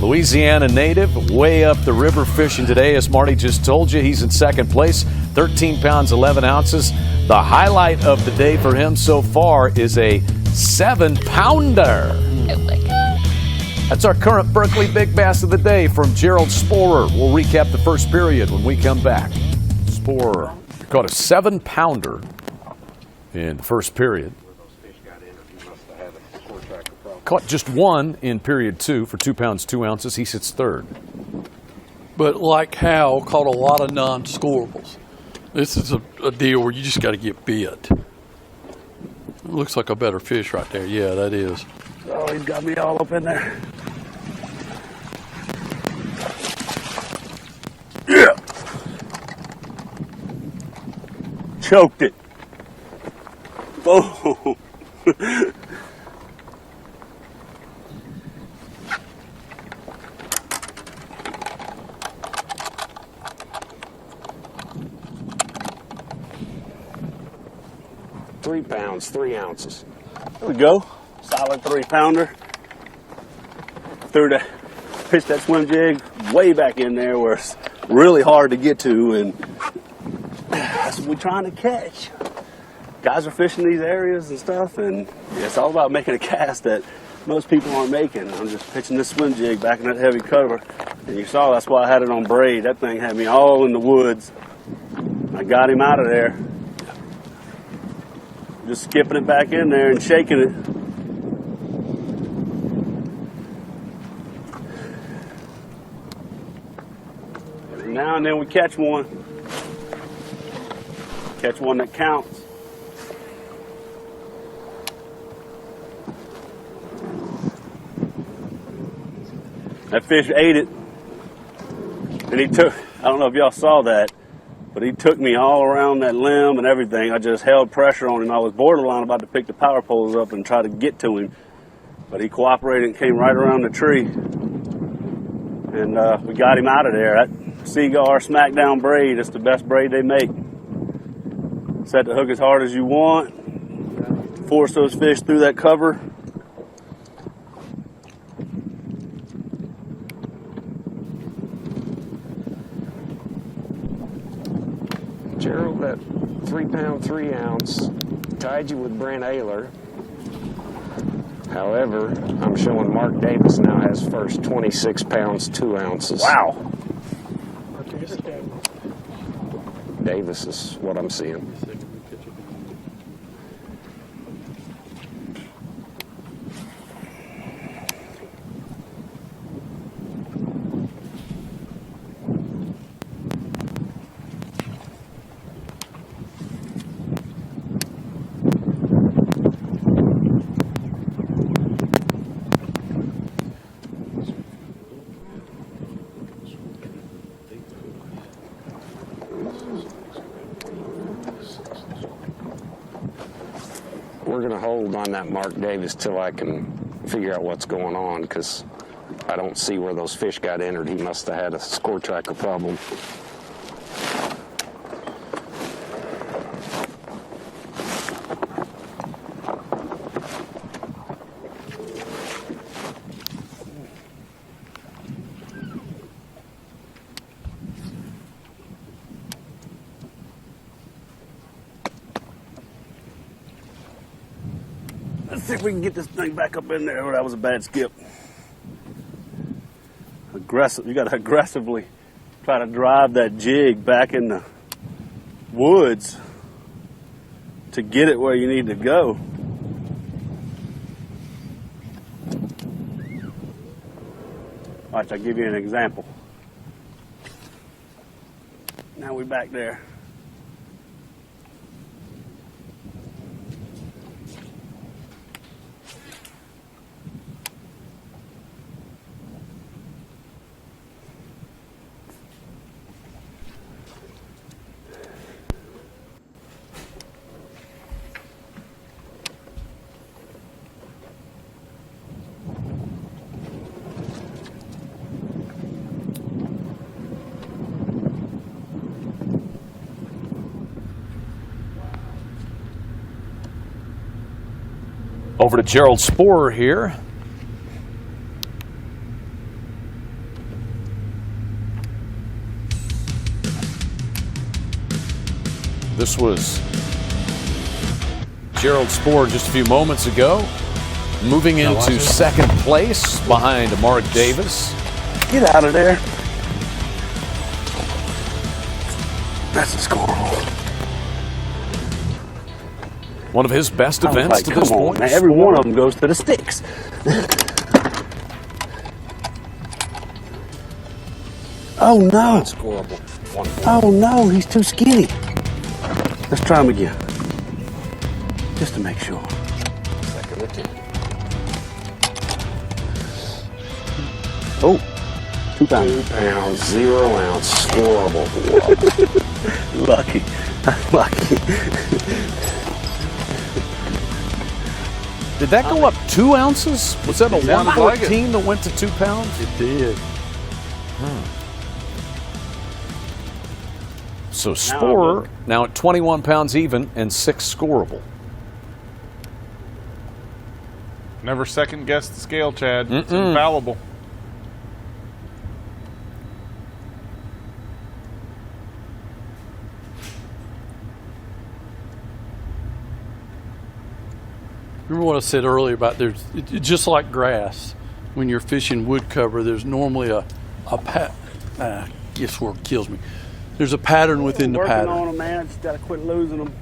Louisiana native, way up the river fishing today. As Marty just told you, he's in second place, 13 pounds, 11 ounces. The highlight of the day for him so far is a 7-pounder. Oh my God. That's our current Berkeley Big Bass of the day from Gerald Sporer. We'll recap the first period when we come back. Sporer caught a 7-pounder in the first period. Caught just one in period 2 for 2 pounds, 2 ounces. He sits third. But like Hal, caught a lot of non-scorables. This is a deal where you just got to get bit. It looks like a better fish right there. Yeah, that is. Oh, he's got me all up in there. Yeah. Choked it. Oh. 3 pounds, 3 ounces. There we go. Solid 3-pounder. Pitched that swim jig way back in there where it's really hard to get to, and that's what we're trying to catch. Guys are fishing these areas and stuff, and it's all about making a cast that most people aren't making. I'm just pitching this swim jig back in that heavy cover, and you saw that's why I had it on braid. That thing had me all in the woods. I got him out of there. Just skipping it back in there and shaking it. Every now and then we catch one. Catch one that counts. That fish ate it. And he took, I don't know if y'all saw that, but he took me all around that limb and everything. I just held pressure on him. I was borderline about to pick the power poles up and try to get to him. But he cooperated and came right around the tree. And we got him out of there. That Seaguar Smackdown braid, it's the best braid they make. Set the hook as hard as you want. Force those fish through that cover. Gerald, that 3-pound, 3 ounce tied you with Brent Ayler. However, I'm showing Mark Davis now has first 26 pounds, 2 ounces. Wow. Davis is what I'm seeing. We're going to hold on that Mark Davis till I can figure out what's going on, because I don't see where those fish got entered. He must have had a score tracker problem. Let's see if we can get this thing back up in there. Oh, that was a bad skip. Aggressive. You got to aggressively try to drive that jig back in the woods to get it where you need to go. Watch, I'll give you an example. Now we're back there. Over to Gerald Sporer here. This was Gerald Spoor just a few moments ago, moving into second place behind Mark Davis. Get out of there. That's a scorable. One of his best events to this point. Man, every one of them goes to the sticks. Oh no! Scorable. Oh no, he's too skinny. Let's try him again, just to make sure. Second attempt. Oh, 2 pounds. 2 pounds, 0 ounce, scorable. Lucky, lucky. Did that go up 2 ounces? Was that a Sounded like 114 that went to 2 pounds? It did. So Spoor now at 21 pounds even and 6 scorable. Never second guess the scale, Chad. It's infallible. Remember what I said earlier about just like grass, when you're fishing wood cover, there's normally a guess where it kills me. There's a pattern within the pattern. Working on them, man. Just gotta quit losing them.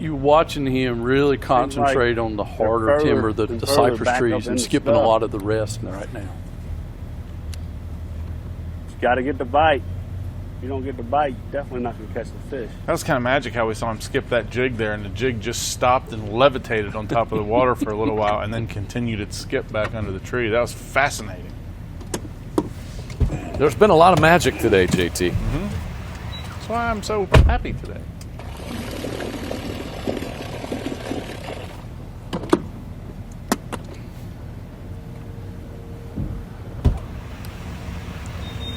You watching him really concentrate on the harder timber, the cypress trees, and skipping a lot of the rest right now. Just gotta get the bite. If you don't get the bite, you're definitely not gonna catch the fish. That was kind of magic how we saw him skip that jig there, and the jig just stopped and levitated on top of the water for a little while and then continued its skip back under the tree. That was fascinating. There's been a lot of magic today, JT. That's why I'm so happy today.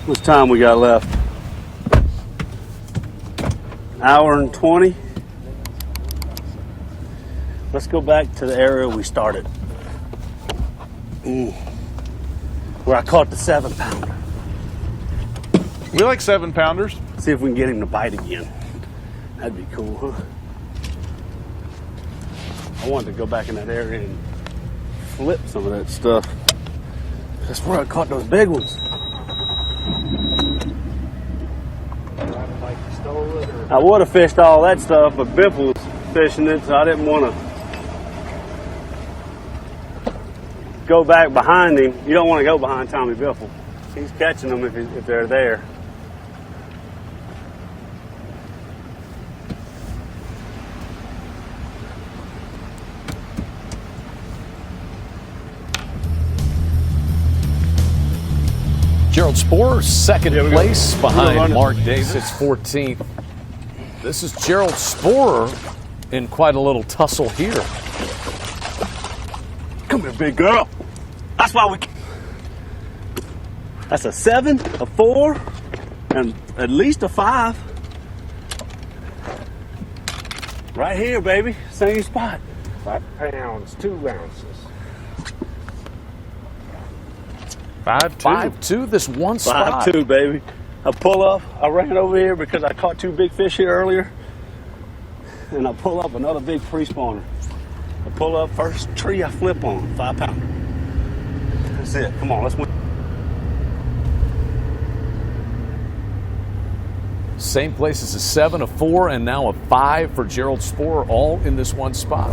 How much time we got left? Hour and 20. Let's go back to the area we started. Where I caught the 7-pounder. We like 7-pounders. See if we can get him to bite again. That'd be cool, huh? I wanted to go back in that area and flip some of that stuff. That's where I caught those big ones. I would have fished all that stuff, but Biff was fishing it, so I didn't want to go back behind him. You don't want to go behind Tommy Biffle. He's catching them if they're there. Gerald Spoor, second place behind Mark Davis, 14th. This is Gerald Spoor in quite a little tussle here. Come here, big girl. That's why we. That's a 7, a 4, and at least a 5. Right here, baby. Same spot. 5 pounds, 2 ounces. 5'2". 5'2", this one spot. 5'2", baby. I pull up. I ran over here because I caught 2 big fish here earlier. And I pull up another big pre-spawner. I pull up, first tree I flip on, 5-pounder. That's it. Come on, let's win. Same place as a 7, a 4, and now a 5 for Gerald Spoor, all in this one spot.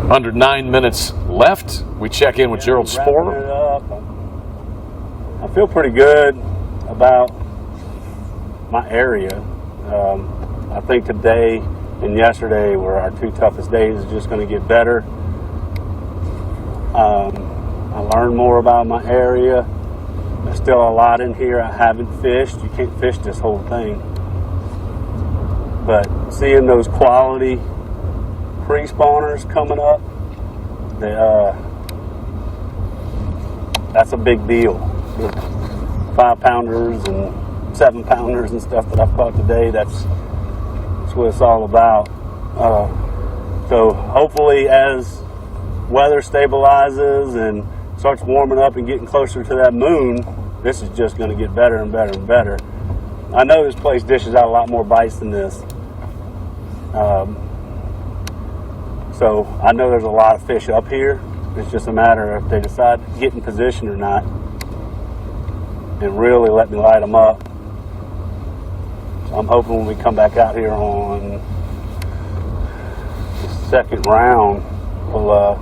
Under 9 minutes left. We check in with Gerald Spoor. I feel pretty good about my area. I think today and yesterday were our 2 toughest days. It's just going to get better. I learned more about my area. There's still a lot in here I haven't fished. You can't fish this whole thing. But seeing those quality pre-spawners coming up, that's a big deal. The 5-pounders and 7-pounders and stuff that I've caught today, that's what it's all about. So hopefully as weather stabilizes and starts warming up and getting closer to that moon, this is just going to get better and better and better. I know this place dishes out a lot more bites than this. So I know there's a lot of fish up here. It's just a matter of if they decide to get in position or not and really let me light them up. So I'm hoping when we come back out here on the second round, we'll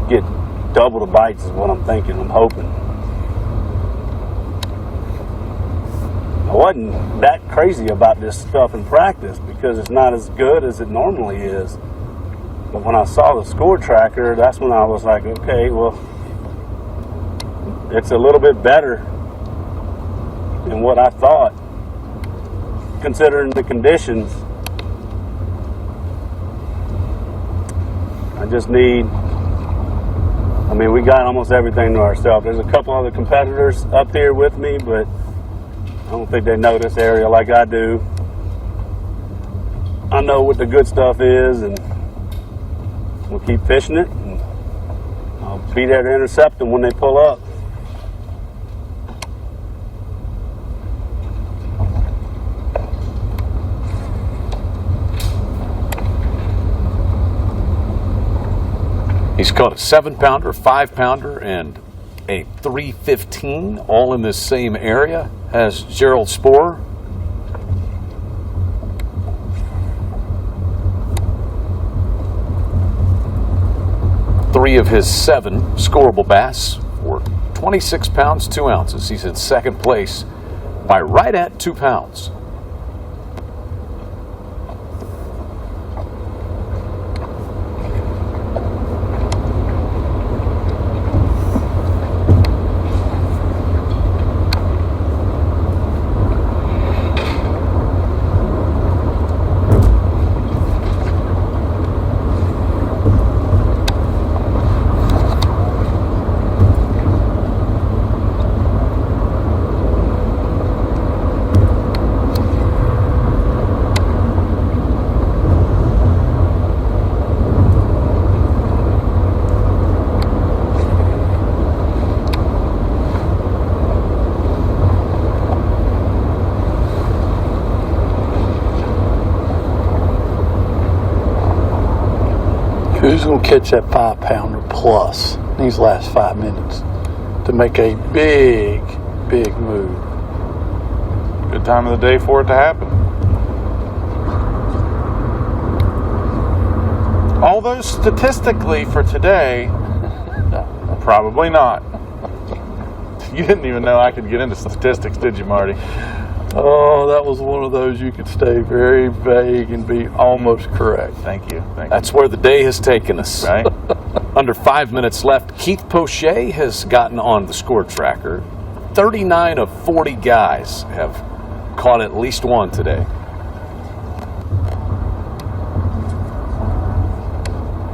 get double the bites is what I'm thinking. I'm hoping. I wasn't that crazy about this stuff in practice because it's not as good as it normally is. But when I saw the score tracker, that's when I was like, okay, well, it's a little bit better than what I thought, considering the conditions. I just need, I mean, we got almost everything to ourselves. There's a couple other competitors up here with me, but I don't think they know this area like I do. I know what the good stuff is, and we'll keep fishing it, and I'll be there to intercept them when they pull up. He's caught a 7-pounder, 5-pounder, and a 315, all in this same area as Gerald Sporer. Three of his 7 scoreable bass were 26 pounds, 2 ounces. He's in second place by right at 2 pounds. Who's going to catch that 5-pounder plus in these last 5 minutes to make a big, big move? Good time of the day for it to happen. Although statistically for today, probably not. You didn't even know I could get into statistics, did you, Marty? Oh, that was one of those you could stay very vague and be almost correct. Thank you. That's where the day has taken us. Right? Under 5 minutes left, Keith Poche has gotten on the score tracker. 39 of 40 guys have caught at least one today.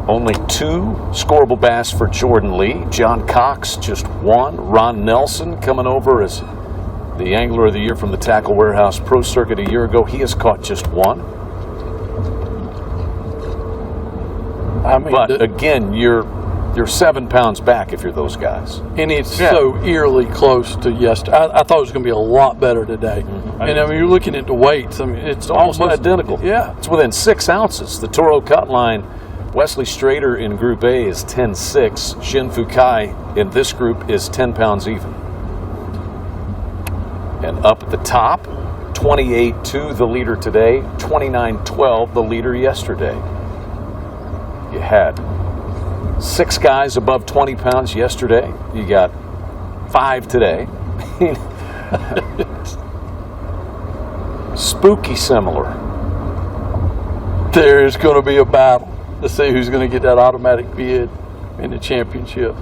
Only 2 scoreable bass for Jordan Lee. John Cox, just 1. Ron Nelson coming over as the Angler of the Year from the Tackle Warehouse Pro Circuit a year ago. He has caught just 1. I mean, but again, you're 7 pounds back if you're those guys. And it's so eerily close to yesterday. I thought it was going to be a lot better today. Mm-hmm. And I mean, you're looking at the weights. I mean, it's almost identical. Yeah. It's within 6 ounces. The Toro cut line, Wesley Strader in Group A is 10.6. Shin Fukai in this group is 10 pounds even. And up at the top, 28.2 the leader today, 29.12 the leader yesterday. You had 6 guys above 20 pounds yesterday. You got 5 today. Spooky similar. There's going to be a battle to see who's going to get that automatic bid in the championship.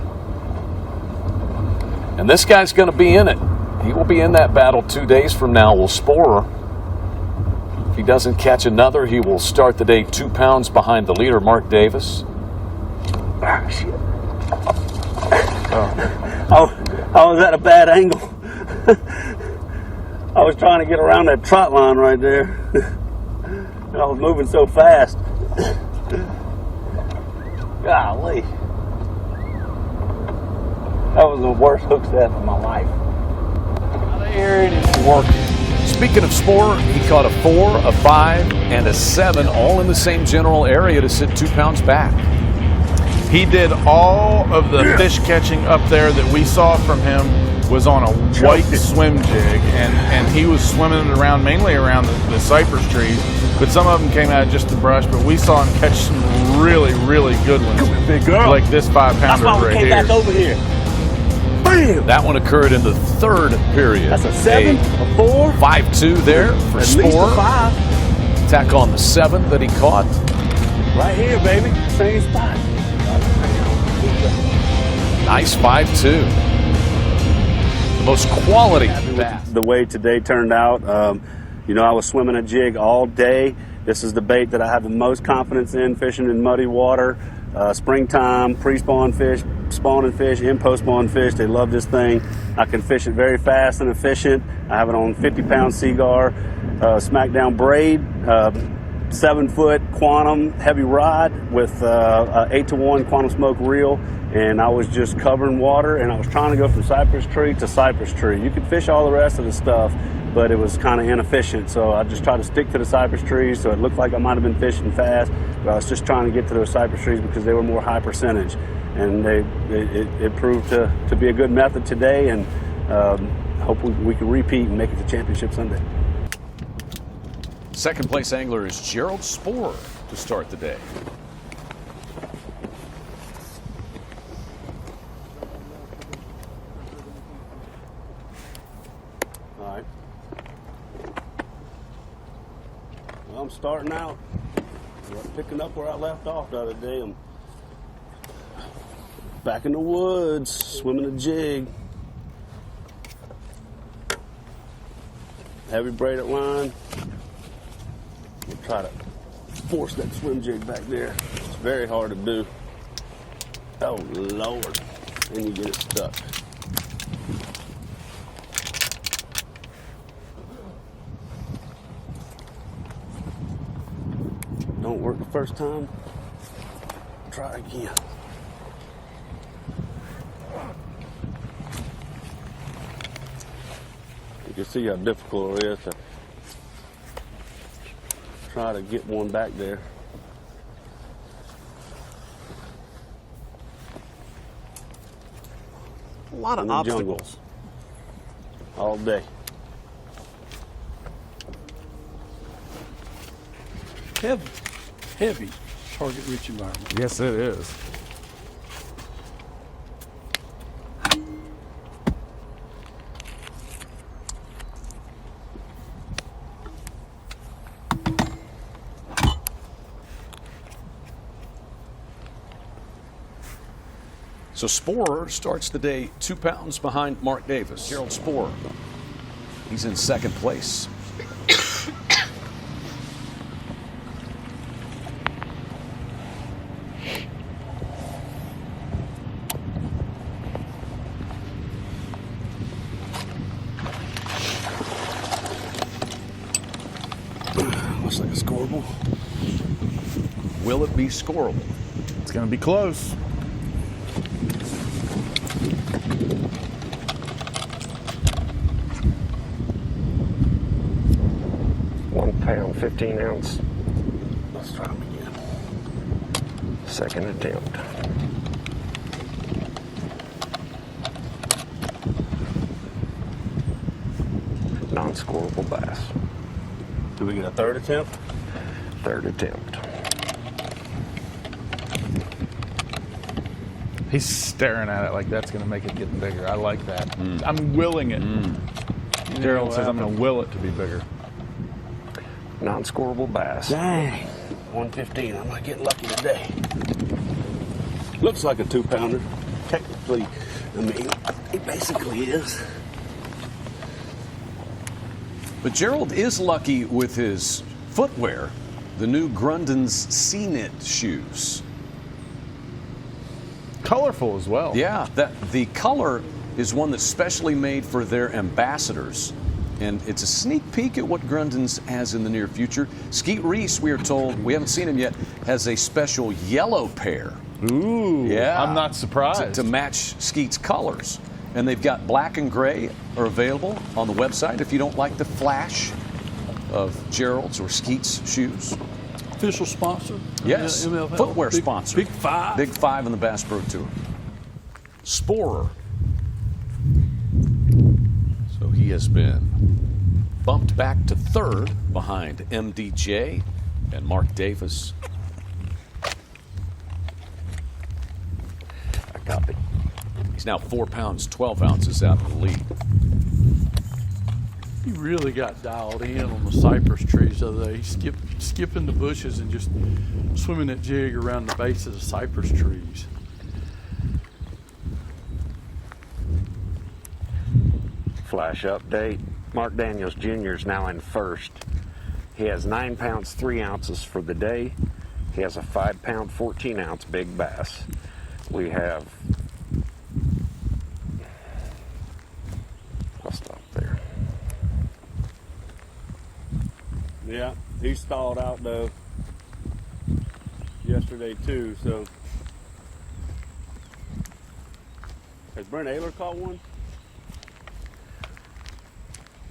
And this guy's going to be in it. He will be in that battle 2 days from now. Will Sporer. If he doesn't catch another, he will start the day 2 pounds behind the leader, Mark Davis. Ah, shit. I was at a bad angle. I was trying to get around that trot line right there. And I was moving so fast. Golly. That was the worst hook set of my life. There it is working. Speaking of Spore, he caught a 4, a 5, and a 7, all in the same general area to sit 2 pounds back. He did all of the fish catching up there that we saw from him was on a white swim jig, and he was swimming it around, mainly around the cypress trees, but some of them came out of just the brush, but we saw him catch some really, really good ones. Come here, big girl. Like this 5-pounder That's why we right came here. back over here. Bam! That one occurred in the 3rd period. That's a 7, a 4. 5-2 there for At least a Spore. 5. Tack on the 7 that he caught. Right here, baby. Same spot. Nice 5-2. The most quality bass. The way today turned out, you know, I was swimming a jig all day. This is the bait that I have the most confidence in, fishing in muddy water, springtime, pre-spawn fish, spawning fish, and post-spawn fish. They love this thing. I can fish it very fast and efficient. I have it on 50-pound Seaguar, Smackdown Braid, 7-foot quantum heavy rod with 8-to-1 quantum smoke reel, and I was just covering water, and I was trying to go from cypress tree to cypress tree. You could fish all the rest of the stuff, but it was kind of inefficient, so I just tried to stick to the cypress trees, so it looked like I might have been fishing fast, but I was just trying to get to those cypress trees because they were more high percentage, and it proved to be a good method today, and hope we can repeat and make it to championship Sunday. Second place angler is Gerald Spore to start the day. All right. Well, I'm starting out. Picking up where I left off the other day. I'm back in the woods, swimming a jig. Heavy braided line. We'll try to force that swim jig back there. It's very hard to do. Oh, Lord. Then you get it stuck. Don't work the first time. Try again. You can see how difficult it is to try to get one back there. A lot of In the jungle. obstacles. All day. Heavy target rich environment. Yes, it is. So Spore starts the day 2 pounds behind Mark Davis. Gerald Spore, he's in second place. Looks like a scoreable. Will it be scoreable? It's going to be close. £1 15-ounce. Let's try them again. Second attempt. Non-scoreable bass. Do we get a third attempt? Third attempt. He's staring at it like that's going to make it get bigger. I like that. I'm willing it. Gerald says I'm going to will it to be bigger. Non-scoreable bass. Dang. 115. I might get lucky today. Looks like a 2-pounder. Technically, I mean, it basically is. But Gerald is lucky with his footwear, the new Grundon's Sea-Knit shoes. Colorful as well. Yeah, the color is one that's specially made for their ambassadors. And it's a sneak peek at what Grundon's has in the near future. Skeet Reese, we are told, we haven't seen him yet, has a special yellow pair Ooh, Yeah. I'm not surprised. To match Skeet's colors. And they've got black and gray are available on the website if you don't like the flash of Gerald's or Skeet's shoes. Official sponsor. Yes, MLF, footwear sponsor. Big Five. Big Five in the Bass Pro Tour. Sporer. So he has been bumped back to third behind MDJ and Mark Davis. I copy. He's now 4 pounds, 12 ounces out of the lead. He really got dialed in on the cypress trees the other day. He skipping the bushes and just swimming that jig around the base of the cypress trees. Flash update. Mark Daniels Jr. is now in first. He has 9 pounds, 3 ounces for the day. He has a 5 pound, 14 ounce big bass. We have, I'll stop there. Yeah, he stalled out though yesterday too. So has Brent Ayler caught one?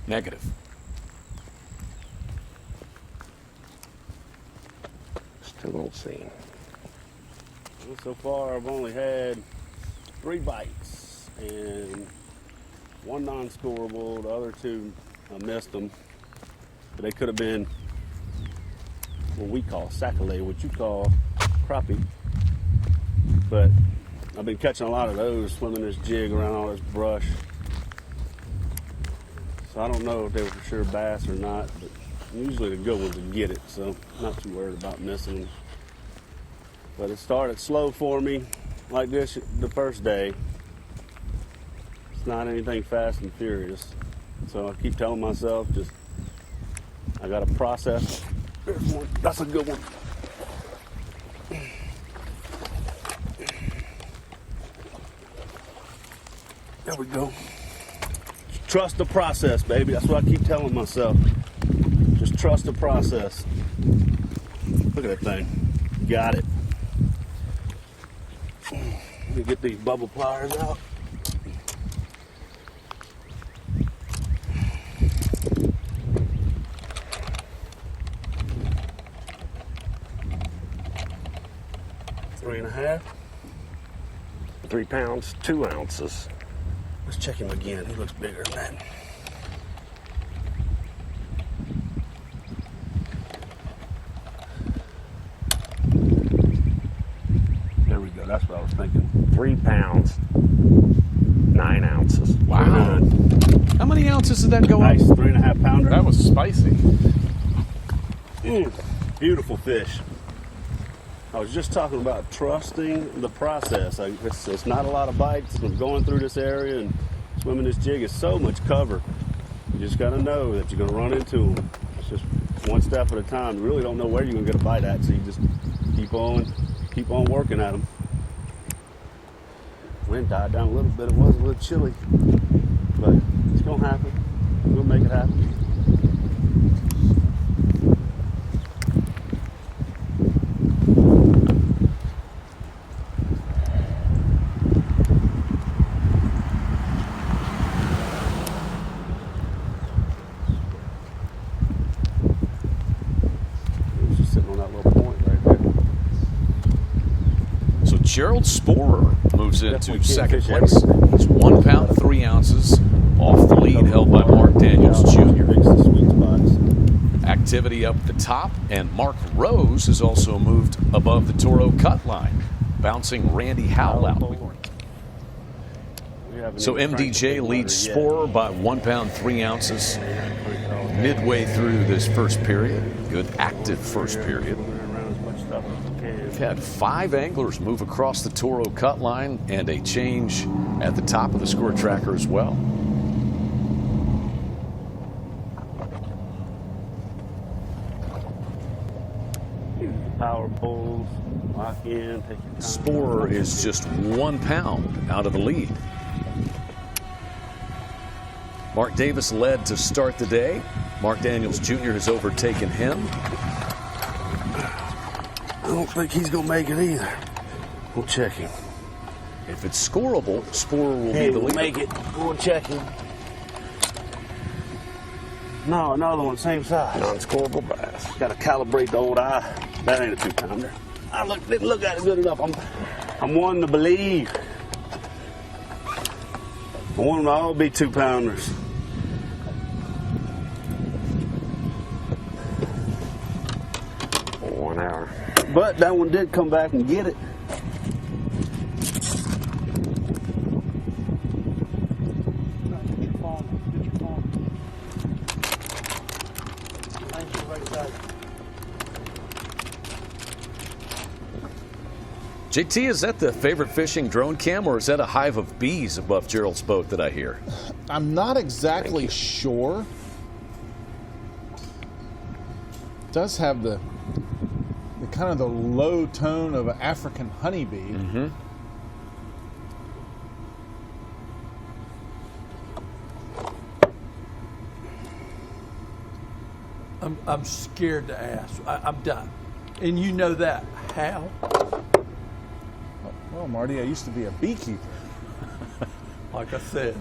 Negative. Still don't see him. Well, so far I've only had 3 bites and 1 non-scoreable. The other 2 I missed them. But they could have been what we call sac-a-lait, what you call crappie. But I've been catching a lot of those, swimming this jig around all this brush. So I don't know if they were for sure bass or not, but usually the good ones would get it, so not too worried about missing them. But it started slow for me like this the first day. It's not anything fast and furious. So I keep telling myself, just I got to process. There's one. That's a good one. There we go. Trust the process, baby. That's what I keep telling myself. Just trust the process. Look at that thing. Got it. Let me get these bubble pliers out. Three and a half. 3 pounds, 2 ounces. Let's check him again. He looks bigger than that. There we go. That's what I was thinking. 3 pounds, 9 ounces. Wow. How many ounces did that go up? Nice 3.5 pounder. That was spicy. Beautiful fish. I was just talking about trusting the process. It's not a lot of bites. I'm going through this area and swimming this jig is so much cover. You just got to know that you're going to run into them. It's just one step at a time. You really don't know where you're going to get a bite at, so you just keep on working at them. Wind died down a little bit. It was a little chilly, but it's going to happen. We'll make it happen. Gerald Sporer moves into second place. It's 1 pound, 3 ounces off the lead, held by Mark Daniels Jr. Activity up the top, and Mark Rose has also moved above the Toro cut line, bouncing Randy Howell out. So MDJ leads Sporer by 1 pound, 3 ounces midway through this first period. Good active first period. We've had 5 anglers move across the Toro cut line and a change at the top of the score tracker as well. Power pulls, lock in, take your time. Sporer is just 1 pound out of the lead. Mark Davis led to start the day. Mark Daniels Jr. has overtaken him. I don't think he's going to make it either. We'll check him. If it's scoreable, Sporer will be the leader. Make it. We'll check him. No, another one, same size. Non-scoreable bass. Got to calibrate the old eye. That ain't a 2-pounder. I didn't look at it good enough. I'm wanting to believe. I want them to all be 2-pounders. For 1 hour. But that one did come back and get it. JT, is that the favorite fishing drone cam, or is that a hive of bees above Gerald's boat that I hear? I'm not exactly sure. It does have the kind of the low tone of an African honeybee. Mm-hmm. I'm scared to ask. I'm done. And you know that. How? Well, Marty, I used to be a beekeeper. Like I said.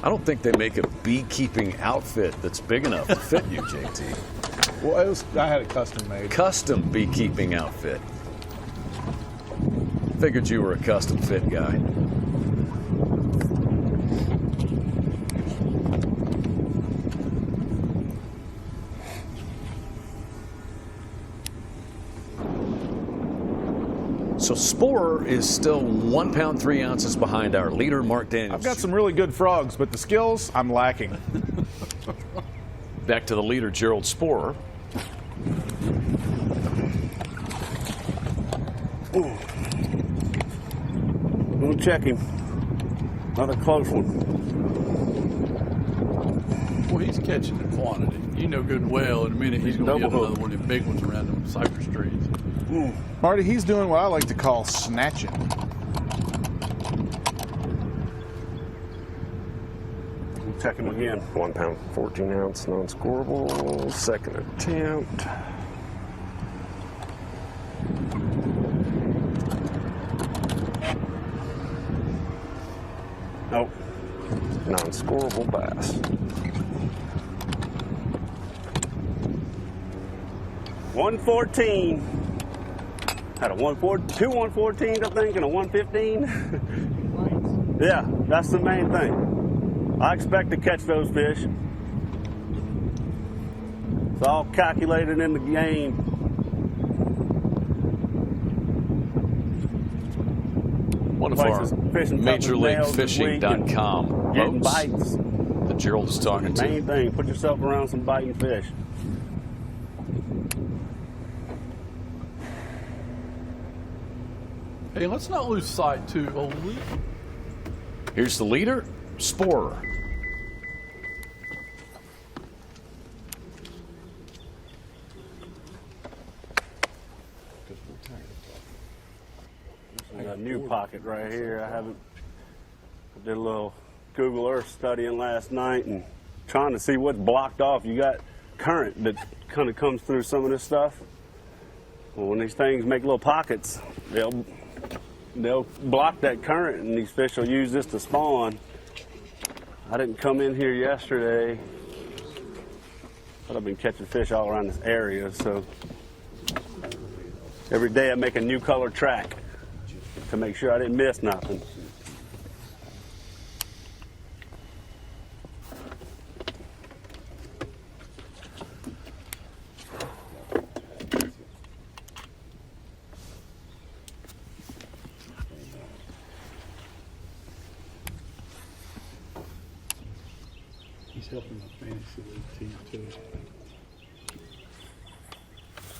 I don't think they make a beekeeping outfit that's big enough to fit you, JT. Well, I had it custom made. Custom beekeeping outfit. Figured you were a custom fit guy. So Sporer is still 1 pound 3 ounces behind our leader, Mark Daniels. I've got some really good frogs, but the skills, I'm lacking. Back to the leader, Gerald Sporer. We'll check him. Another close one. Well, he's catching the quantity. You know good and well in a minute he's going to get Double another one of them big ones around them cypress trees. Marty, he's doing what I like to call snatching. We'll check him again. 1 pound, 14 ounce, non-scoreable. Second attempt. Nope. Non-scoreable bass. 114. Had a 114, two 114s, I think, and a 115. Yeah, that's the main thing. I expect to catch those fish. It's all calculated in the game. One of our MajorLeagueFishing.com Getting boats bites. that Gerald is talking to. Main thing, put yourself around some biting fish. Hey, let's not lose sight, too. Here's the leader, Sporer. I got a new pocket right here. I did a little Google Earth studying last night and trying to see what's blocked off. You got current that kind of comes through some of this stuff. Well, when these things make little pockets, they'll block that current, and these fish will use this to spawn. I didn't come in here yesterday, but I've been catching fish all around this area, so every day I make a new color track to make sure I didn't miss nothing. He's helping my fantasy league team, too.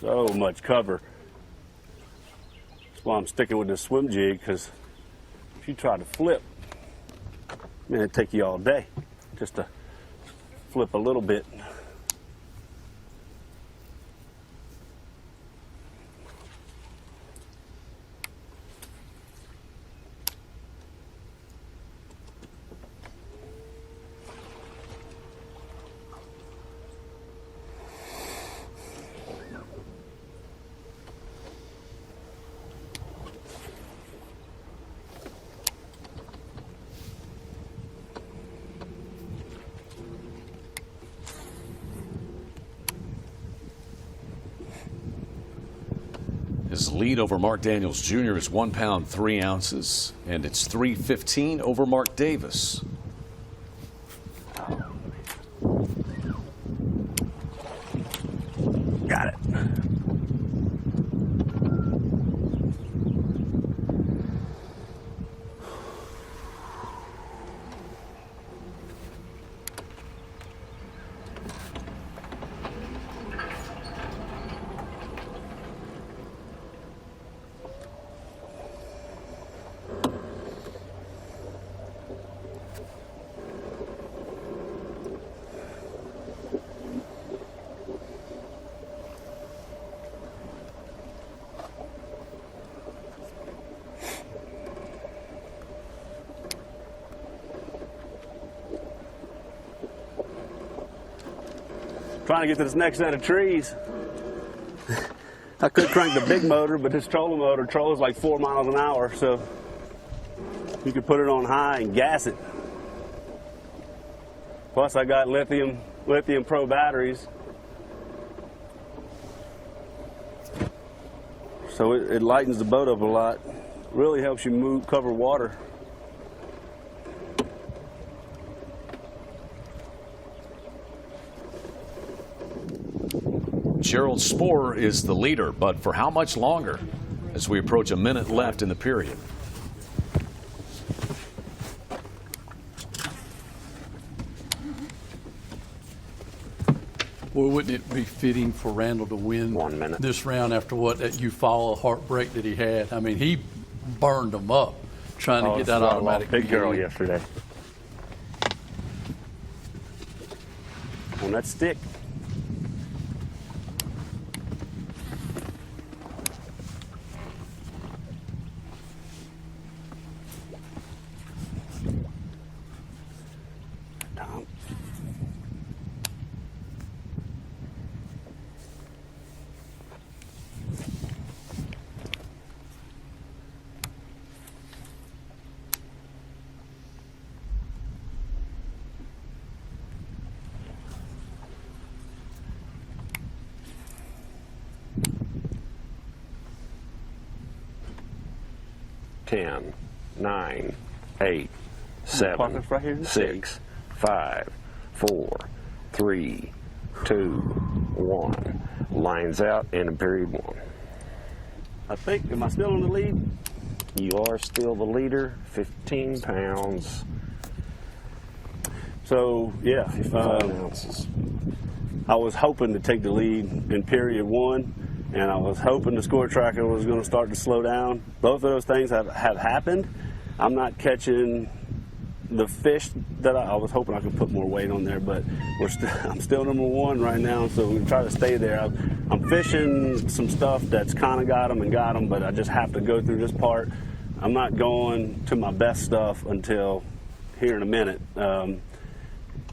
So much cover. That's why I'm sticking with this swim jig, because if you try to flip, man, it'd take you all day just to flip a little bit. His lead over Mark Daniels Jr. is 1 pound 3 ounces, and it's 3:15 over Mark Davis. Got it. Trying to get to this next set of trees. I could crank the big motor, but this trolling motor trolls like 4 miles an hour, so you could put it on high and gas it. Plus I got lithium pro batteries. So it lightens the boat up a lot. Really helps you cover water. Gerald Spohr is the leader, but for how much longer as we approach a minute left in the period? Well, wouldn't it be fitting for Randall to win 1 minute this round after what that Eufaula heartbreak that he had? I mean, he burned them up trying to get that automatic. Big girl lead. yesterday. On that stick. Tom. Ten, 9, 8, 7, Parker's right here in the 6, 5, 4, 3, 2, 1. Lines out in period 1. I think, am I still in the lead? You are still the leader, 15 pounds, So, yeah. 55 ounces. I was hoping to take the lead in period 1, and I was hoping the score tracker was going to start to slow down. Both of those things have happened. I'm not catching the fish that I was hoping I could put more weight on there, but I'm still number 1 right now, so we try to stay there. I'm fishing some stuff that's kind of got them, but I just have to go through this part. I'm not going to my best stuff until here in a minute.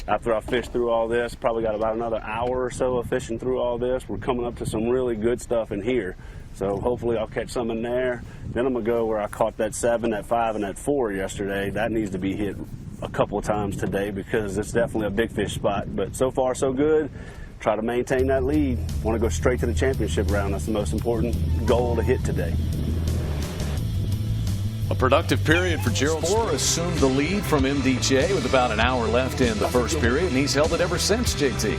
After I fish through all this, probably got about another hour or so of fishing through all this. We're coming up to some really good stuff in here. So hopefully I'll catch some in there. Then I'm gonna go where I caught that 7, that 5, and that 4 yesterday. That needs to be hit a couple of times today because it's definitely a big fish spot. But so far so good. Try to maintain that lead. Want to go straight to the championship round. That's the most important goal to hit today. A productive period for Gerald Spohr. Assumed the lead from MDJ with about an hour left in the first period, and he's held it ever since, JT.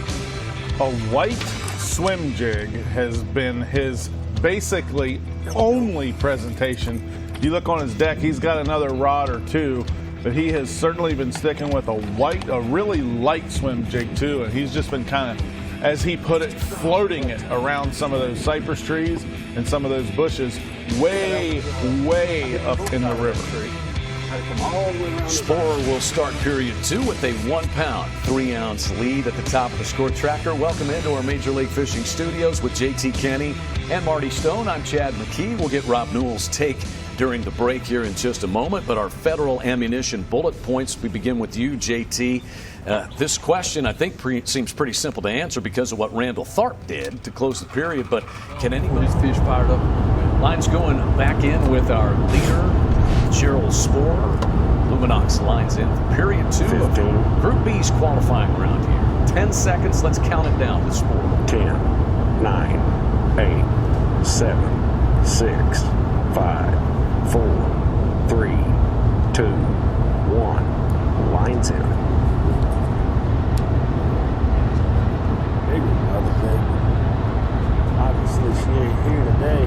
A white swim jig has been his basically only presentation. You look on his deck, he's got another rod or two, but he has certainly been sticking with a really light swim jig too, and he's just been kind of, as he put it, floating it around some of those cypress trees and some of those bushes way up in the river. Spohr will start period 2 with a 1 pound 3 ounce lead at the top of the score tracker. Welcome into our Major League Fishing studios with JT Kenny and Marty Stone. I'm Chad McKee. We'll get Rob Newell's take during the break here in just a moment, but our federal ammunition bullet points, we begin with you, JT. This question, I think, seems pretty simple to answer because of what Randall Tharp did to close the period, but can anyone... These fish fired up a little bit. Lines going back in with our leader, Gerald Spohr. Luminox lines in for period 2 of Group B's qualifying round here. 10 seconds, let's count it down to Spohr. 10, 9, 8, 7, 6, 5, 4, 3, 2, 1. Lines in. Big another big. Obviously, she ain't here today.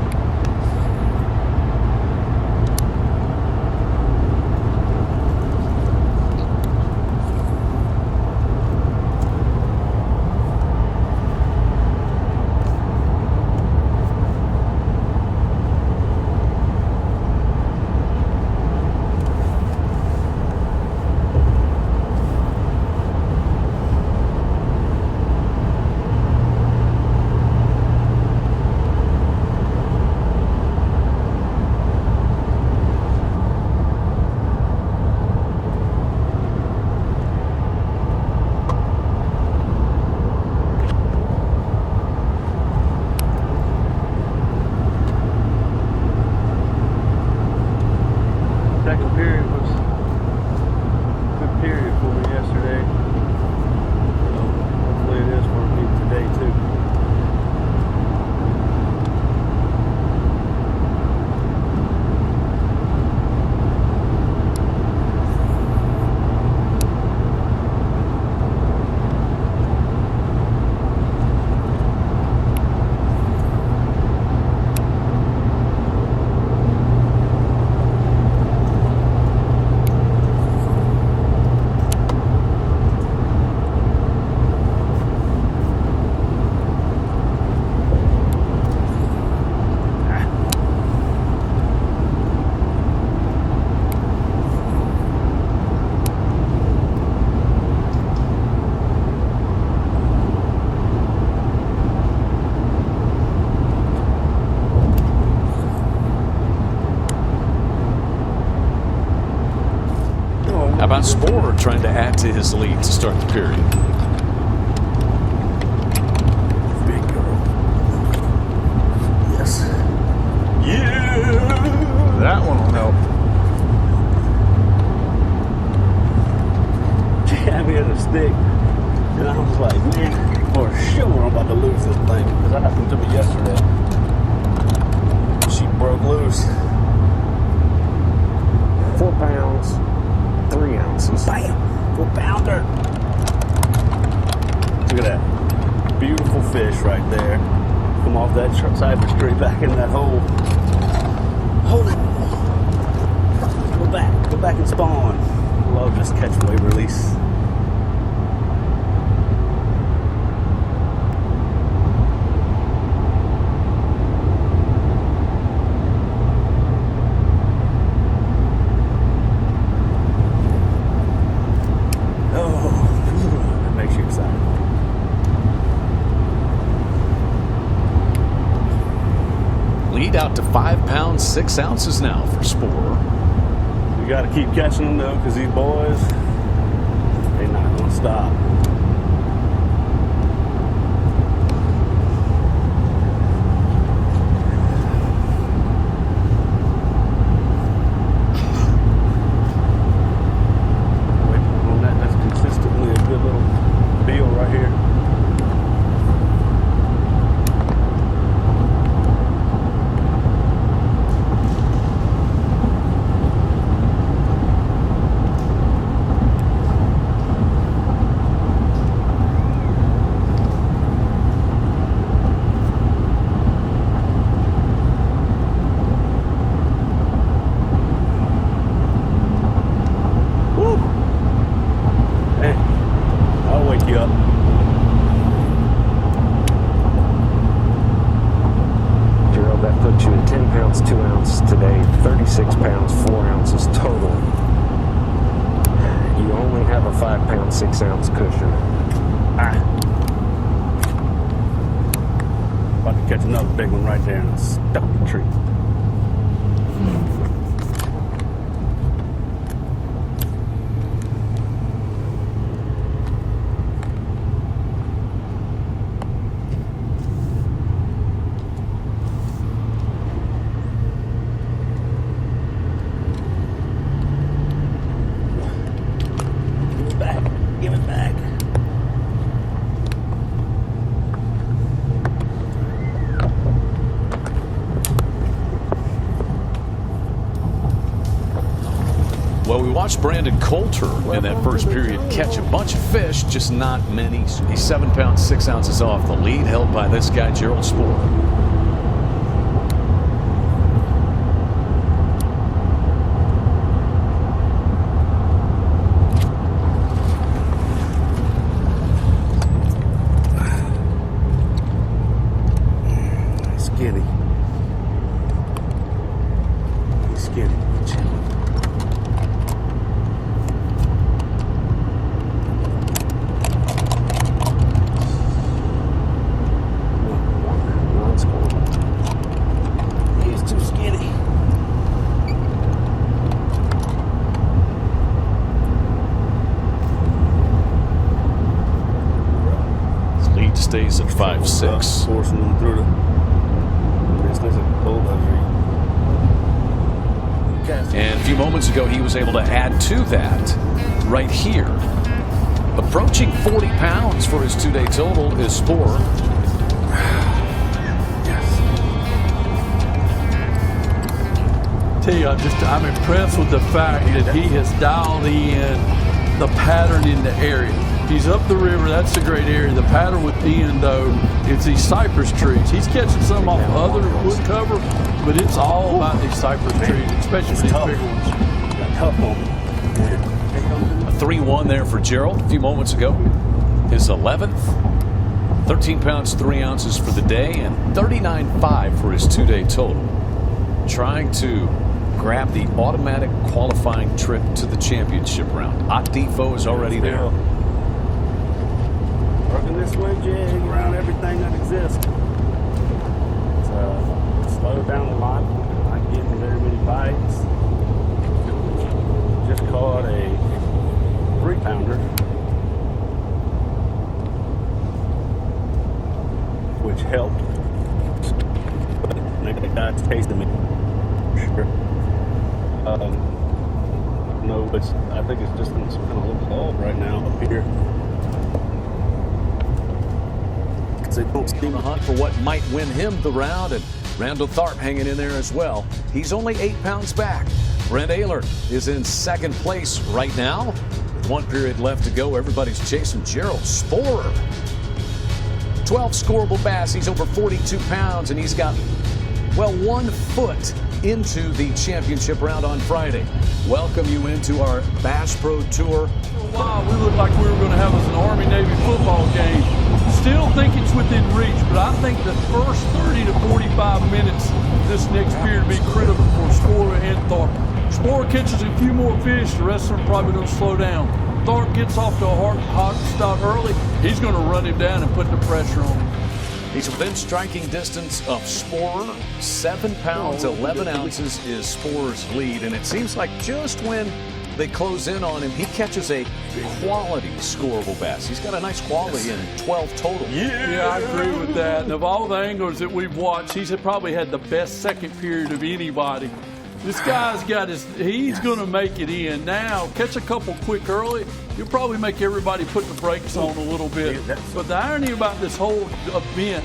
How about Spore trying to add to his lead to start the period? Big girl. Yes. Yeah! That one will help. She had me at a stick, and I was like, man, for sure I'm about to lose this thing, because that happened to me yesterday. She broke loose. 4 pounds, 3 ounces. Bam! 4 pounder. Look at that. Beautiful fish right there. Come off that cypress tree back in that hole. Hold it. Go back. Go back and spawn. Love this catch, wave, release. Lead out to 5 pounds 6 ounces now for Spore. We got to keep catching them though, because these boys, they're not going to stop. Waiting on that. That's consistently a good little deal right here. Gerald, that puts you at 10 pounds 2 ounces today, 36 pounds 4 ounces total. You only have a 5 pound 6 ounce cushion. About to catch another big one right there and it's stuck in the tree. Give it back. watched Brandon Coulter in that first period catch a bunch of fish, just not many. He's 7 pounds 6 ounces off the lead, held by this guy, Gerald Spoor. Stays at 5'6". Forcing them through And a few moments ago, he was able to add to that right here. Approaching 40 pounds for his two-day total is Spoor. Tell you, I'm impressed with the fact that he has dialed in the pattern in the area. He's up the river. That's a great area. The pattern within, though, is these cypress trees. He's catching some off other wood cover, but it's all about these cypress trees, especially these bigger ones. A 3-1 there for Gerald a few moments ago. His 11th. 13 pounds 3 ounces for the day and 39.5 for his two-day total. Trying to grab the automatic qualifying trip to the championship round. Defoe is already there. Working this swim jig around everything that exists. It's slowed down a lot. Not getting very many bites. Just caught a 3-pounder, which helped. But the guy's tasting me. Sure. No, I think it's just in some kind of little log right now up here. They don't On the hunt for what might win him the round, and Randall Tharp hanging in there as well. He's only 8 pounds back. Brent Ayler is in second place right now. With 1 period left to go, everybody's chasing Gerald Spoor. 12 scoreable bass. He's over 42 pounds, and he's got, well, 1 foot into the championship round on Friday. Welcome you into our Bass Pro Tour. For a while, we looked like we were going to have us an Army-Navy football game. Still think it's within reach, but I think the first 30 to 45 minutes this next period will be critical for Spoor and Tharp. Spoor catches a few more fish, the rest of them probably don't slow down. Tharp gets off to a hot start early, he's going to run him down and put the pressure on him. He's within striking distance of Spoor. 7 pounds 11 ounces is Spoor's lead, and it seems like just when they close in on him, he catches a quality scoreable bass. He's got a nice quality in 12 total. Yeah, I agree with that. And of all the anglers that we've watched, he's probably had the best second period of anybody. This guy's got he's going to make it in. Now, catch a couple quick early, you'll probably make everybody put the brakes on a little bit. But the irony about this whole event,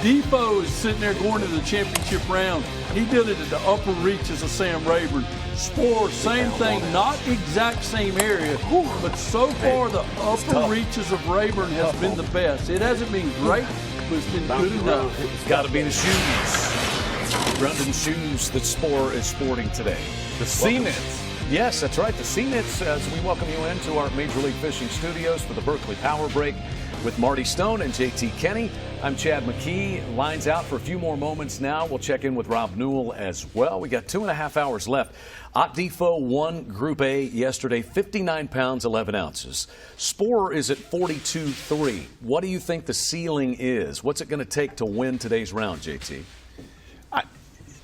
Defoe is sitting there going to the championship round. He did it at the upper reaches of Sam Rayburn. Spoor, same thing, not exact same area, but so far the upper reaches of Rayburn has been the best. It hasn't been great, but it's been good enough. It's got to be the shoes. Grundon shoes that Spoor is sporting today. The C-Knits. Yes, that's right. The C-Knits, as we welcome you into our Major League Fishing studios for the Berkeley Power Break with Marty Stone and JT Kenny. I'm Chad McKee. Lines out for a few more moments now. We'll check in with Rob Newell as well. We got 2.5 hours left. Defoe won Group A yesterday, 59 pounds, 11 ounces. Spoor is at 42.3. What do you think the ceiling is? What's it going to take to win today's round, JT?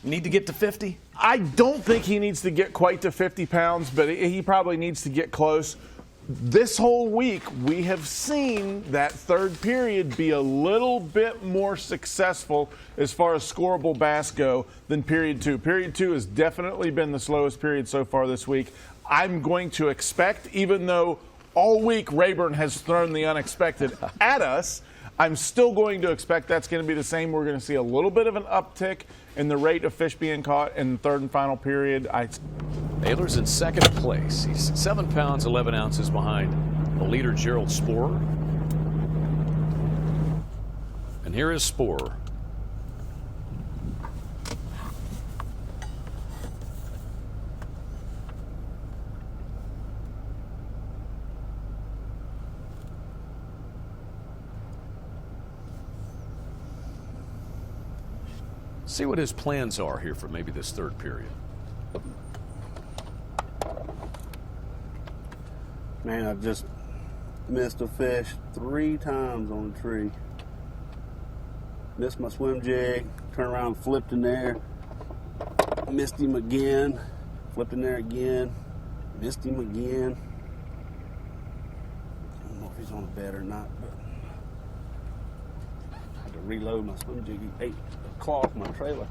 Need to get to 50? I don't think he needs to get quite to 50 pounds, but he probably needs to get close. This whole week, we have seen that third period be a little bit more successful as far as scoreable bass go than period 2. Period 2 has definitely been the slowest period so far this week. I'm going to expect, even though all week Rayburn has thrown the unexpected at us, I'm still going to expect that's going to be the same. We're going to see a little bit of an uptick in the rate of fish being caught in the third and final period. Ayler's in second place. He's 7 pounds 11 ounces behind the leader Gerald Sporer. And here is Sporer. See what his plans are here for maybe this third period. Man, I just missed a fish 3 times on the tree. Missed my swim jig, turned around, flipped in there, missed him again, flipped in there again, missed him again. I don't know if he's on a bed or not, but I had to reload my swim jig. He ate the claw off my trailer.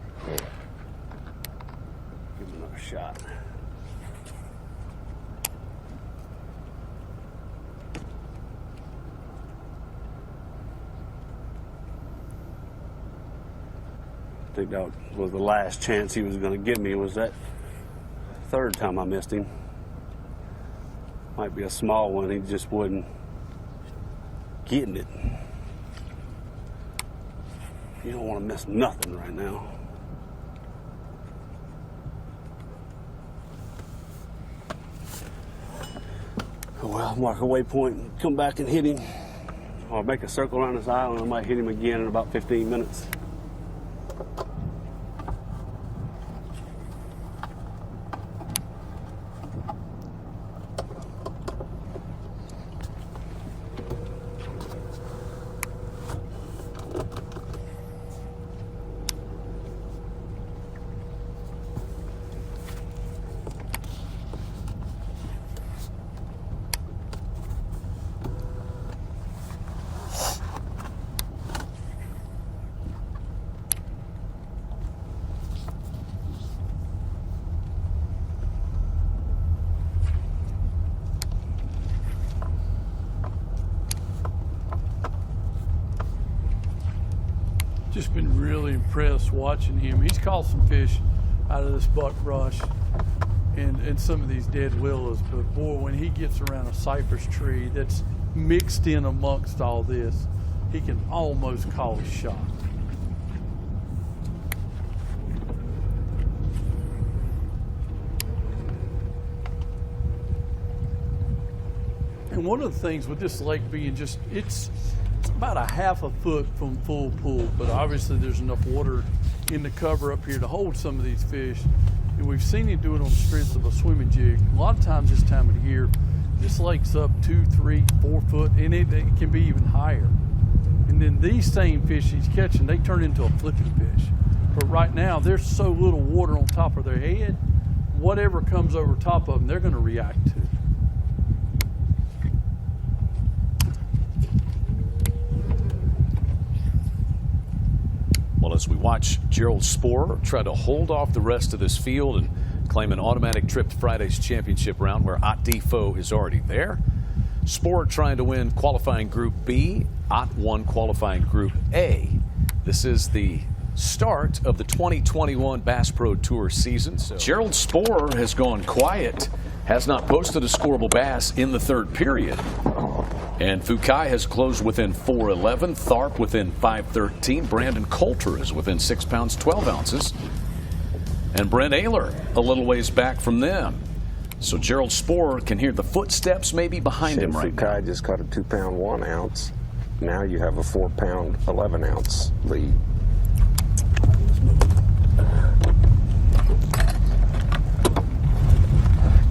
Give him another shot. I think that was the last chance he was going to give me. Was that third time I missed him. Might be a small one. He just wasn't getting it. You don't want to miss nothing right now. Well, mark a waypoint and come back and hit him. Or make a circle around this island. I might hit him again in about 15 minutes. Just been really impressed watching him. He's caught some fish out of this buckbrush and some of these dead willows, but boy, when he gets around a cypress tree that's mixed in amongst all this, he can almost call a shot. And one of the things with this lake being just, it's about a half a foot from full pool, but obviously there's enough water in the cover up here to hold some of these fish. And we've seen him do it on the strength of a swimming jig. A lot of times this time of the year, this lake's up 2, 3, 4 foot, and it can be even higher. And then these same fish he's catching, they turn into a flipping fish. But right now, there's so little water on top of their head, whatever comes over top of them, they're gonna react to. Well, as we watch Gerald Sporer try to hold off the rest of this field and claim an automatic trip to Friday's championship round where Ott Defoe is already there. Sporer trying to win qualifying Group B, Ott won qualifying Group A. This is the start of the 2021 Bass Pro Tour season. So Gerald Sporer has gone quiet, has not posted a scoreable bass in the third period. And Fukai has closed within 411, Tharp within 513, Brandon Coulter is within 6 pounds 12 ounces, and Brent Ayler a little ways back from them. So Gerald Sporer can hear the footsteps maybe behind him right now. Fukai just caught a 2 pound 1 ounce. Now you have a 4 pound 11 ounce lead.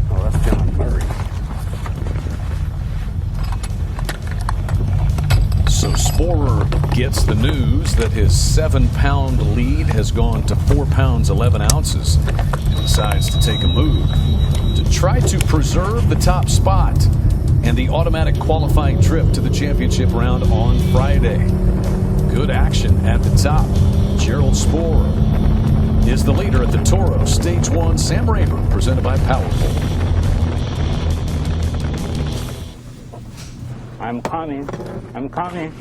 Oh, that's John Murray. So Sporer gets the news that his 7 pound lead has gone to 4 pounds 11 ounces and decides to take a move to try to preserve the top spot and the automatic qualifying trip to the championship round on Friday. Good action at the top. Gerald Sporer is the leader at the Toro Stage One Sam Rayburn, presented by Powerful. I'm coming. I'm coming.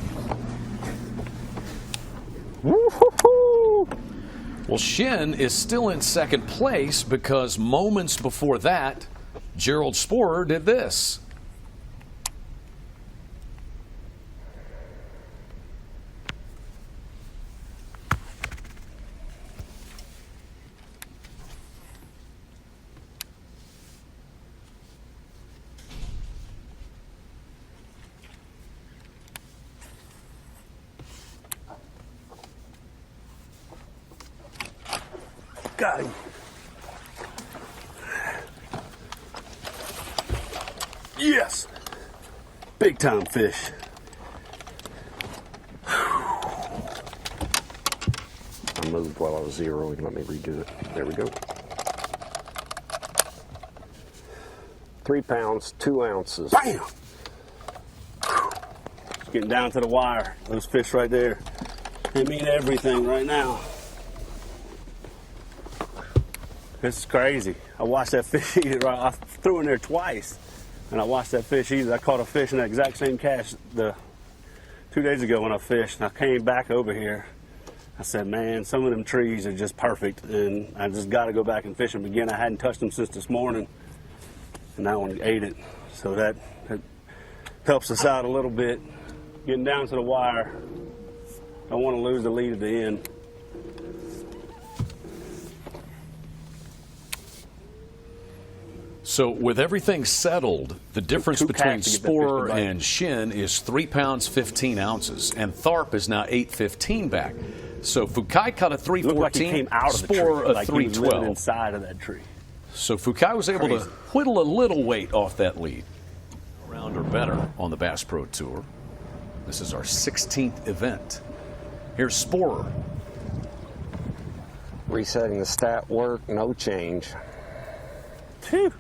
Woo-hoo-hoo. Well, Shin is still in second place because moments before that, Gerald Sporer did this. Got him. Yes. Big time fish. I moved while I was zeroing. Let me redo it. There we go. 3 pounds, 2 ounces. Bam! It's getting down to the wire. Those fish right there. They mean everything right now. This is crazy. I watched that fish eat it right. I threw in there twice, and I watched that fish eat it. I caught a fish in that exact same catch 2 days ago when I fished, and I came back over here. I said, man, some of them trees are just perfect, and I just got to go back and fish them again. I hadn't touched them since this morning, and that one ate it. So that helps us out a little bit. Getting down to the wire. Don't want to lose the lead at the end. So with everything settled, the difference between Sporer and Shin is 3 pounds 15 ounces, and Tharp is now 8.15 back. So Fukai caught a 3.14, Sporer a 3.12. Inside of that tree. So Fukai was able to whittle a little weight off that lead. A round or better on the Bass Pro Tour. This is our 16th event. Here's Sporer. Resetting the stat work, no change. Phew.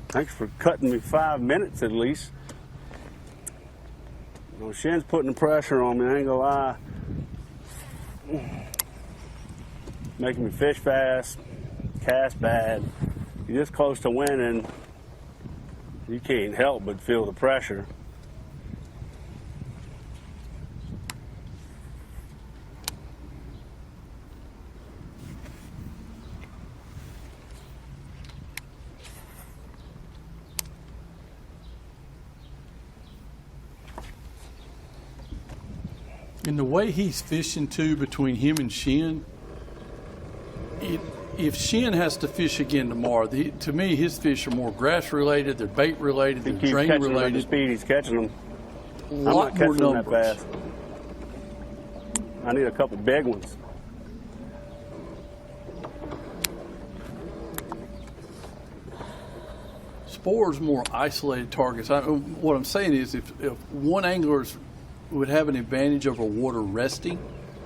Thanks for cutting me 5 minutes at least. You know, Shin's putting the pressure on me, I ain't gonna lie. Making me fish fast, cast bad. You're this close to winning, you can't help but feel the pressure. And the way he's fishing too, between him and Shin, if Shin has to fish again tomorrow, to me his fish are more grass related, they're bait related, they're drain related. The speed he's catching them. A lot more numbers. That fast. I need a couple big ones. Sporer's more isolated targets. What I'm saying is, if one angler would have an advantage over water resting,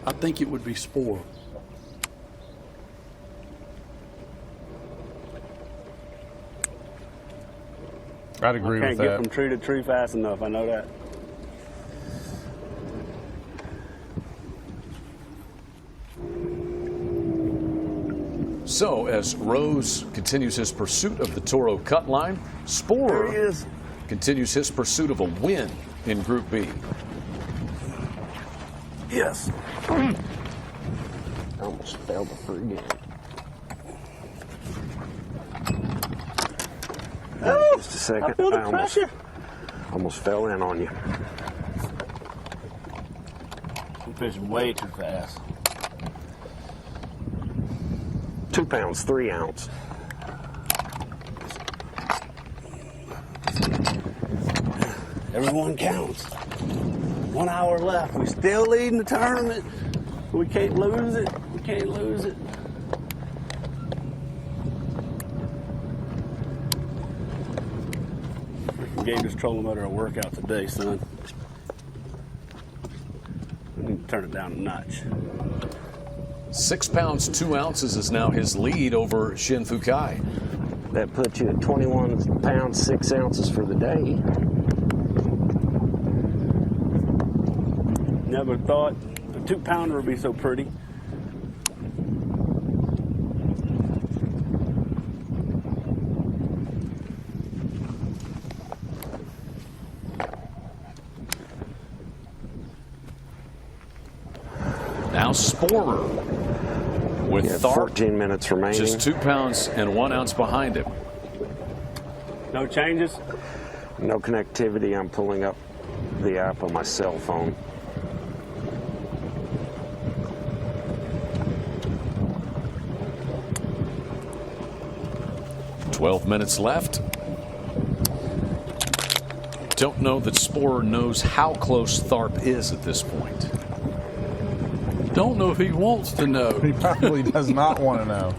I think it would be Sporer. I'd agree with that. Can't get from tree to tree fast enough. I know that. So as Rose continues his pursuit of the Toro cut line, Sporer continues his pursuit of a win in Group B. Yes. I almost fell before again. Just a second. I feel the pressure. Almost fell in on you. I'm fishing way too fast. 2 pounds, 3 ounce. Everyone counts. 1 hour left. We still leading the tournament. We can't lose it. We can't lose it. Freaking gave this trolling motor a workout today, son. I need to turn it down a notch. 6 pounds 2 ounces is now his lead over Shin Fukai. That puts you at 21 pounds 6 ounces for the day. Never thought a 2-pounder would be so pretty. Now Sporer. with Tharp 14 minutes remaining. just 2 pounds and 1 ounce behind him. No changes? No connectivity. I'm pulling up the app on my cell phone. "12 minutes left." Don't know that Sporer knows how close Tharp is at this point. Don't know if he wants to know. He probably does not want to know.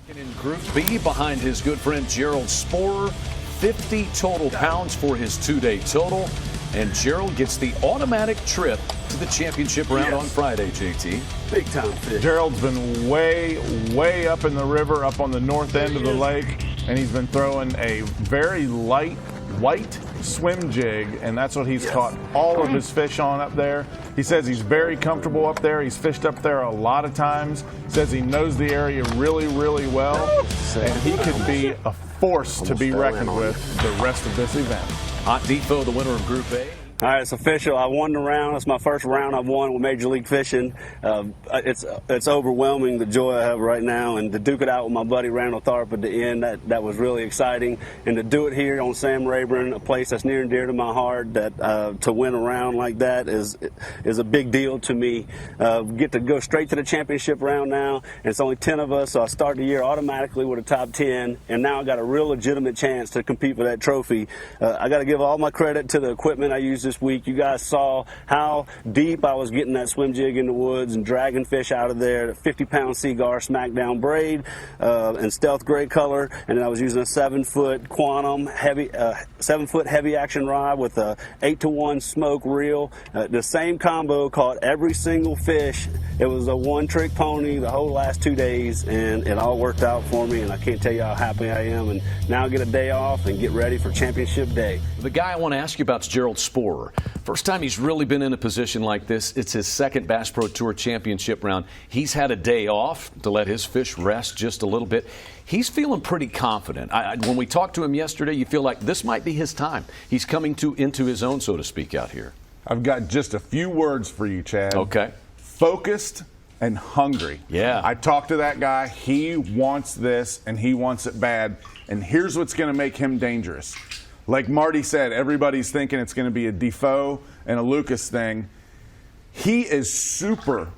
In Group B, behind his good friend Gerald Sporer, 50 total pounds for his 2-day total. And Gerald gets the automatic trip to the championship round on Friday, JT. Big time fish. Gerald's been way up in the river, up on the north end of the lake, and he's been throwing a very light white swim jig, and that's what he's caught all of his fish on up there. He says he's very comfortable up there. He's fished up there a lot of times. Says he knows the area really well, and he could be a force to be reckoned with the rest of this event. Hot Depot, the winner of Group A. All right, it's official. I won the round. It's my first round I've won with Major League Fishing. It's overwhelming, the joy I have right now, and to duke it out with my buddy Randall Tharp at the end, that was really exciting. And to do it here on Sam Rayburn, a place that's near and dear to my heart, that to win a round like that is a big deal to me. Get to go straight to the championship round now, and it's only 10 of us, so I start the year automatically with a top 10, and now I got a real legitimate chance to compete for that trophy. I got to give all my credit to the equipment I used this week. You guys saw how deep I was getting that swim jig in the woods and dragging fish out of there. The 50-pound Seaguar Smackdown Braid and stealth gray color, and then I was using a 7-foot Quantum heavy, 7-foot heavy action rod with a 8-to-1 smoke reel. The same combo caught every single fish. It was a one-trick pony the whole last 2 days, and it all worked out for me. And I can't tell you how happy I am. And now I get a day off and get ready for championship day. The guy I want to ask you about is Gerald Sporer. First time he's really been in a position like this. It's his second Bass Pro Tour championship round. He's had a day off to let his fish rest just a little bit. He's feeling pretty confident. When we talked to him yesterday, you feel like this might be his time. He's coming into his own, so to speak, out here. I've got just a few words for you, Chad. Okay. Focused and hungry. Yeah. I talked to that guy. He wants this, and he wants it bad. And here's what's going to make him dangerous. Like Marty said, everybody's thinking it's going to be a Defoe and a Lucas thing. He is super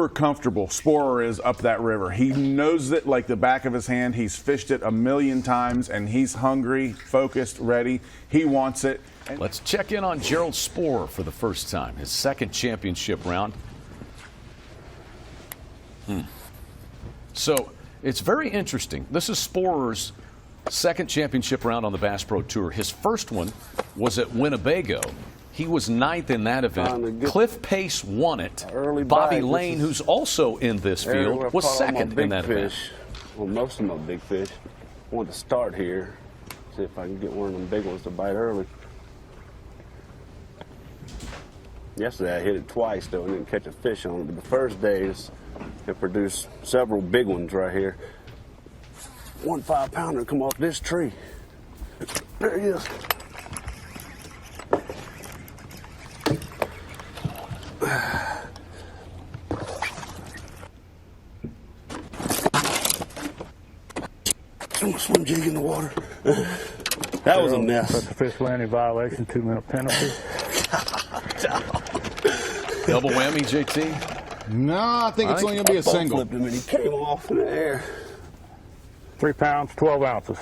comfortable, Sporer is, up that river. He knows it like the back of his hand. He's fished it a million times, and he's hungry, focused, ready. He wants it. Let's check in on Gerald Sporer for the first time, his second championship round. So it's very interesting. This is Sporer's second championship round on the Bass Pro Tour. His first one was at Winnebago. He was 9th in that event. Cliff Pace won it. Bobby Lane, who's also in this field, was second in that event. Well, most of my big fish. I want to start here. See if I can get one of them big ones to bite early. Yesterday I hit it twice though and didn't catch a fish on it. But the first days it produced several big ones right here. 1 5-pounder come off this tree. There he is. Swim jig in the water. That was a mess. Put the fish landing violation, 2-minute penalty. Double whammy, JT? No, I think it's only going to be a single. Flipped him and he came off in the air. 3 pounds, 12 ounces.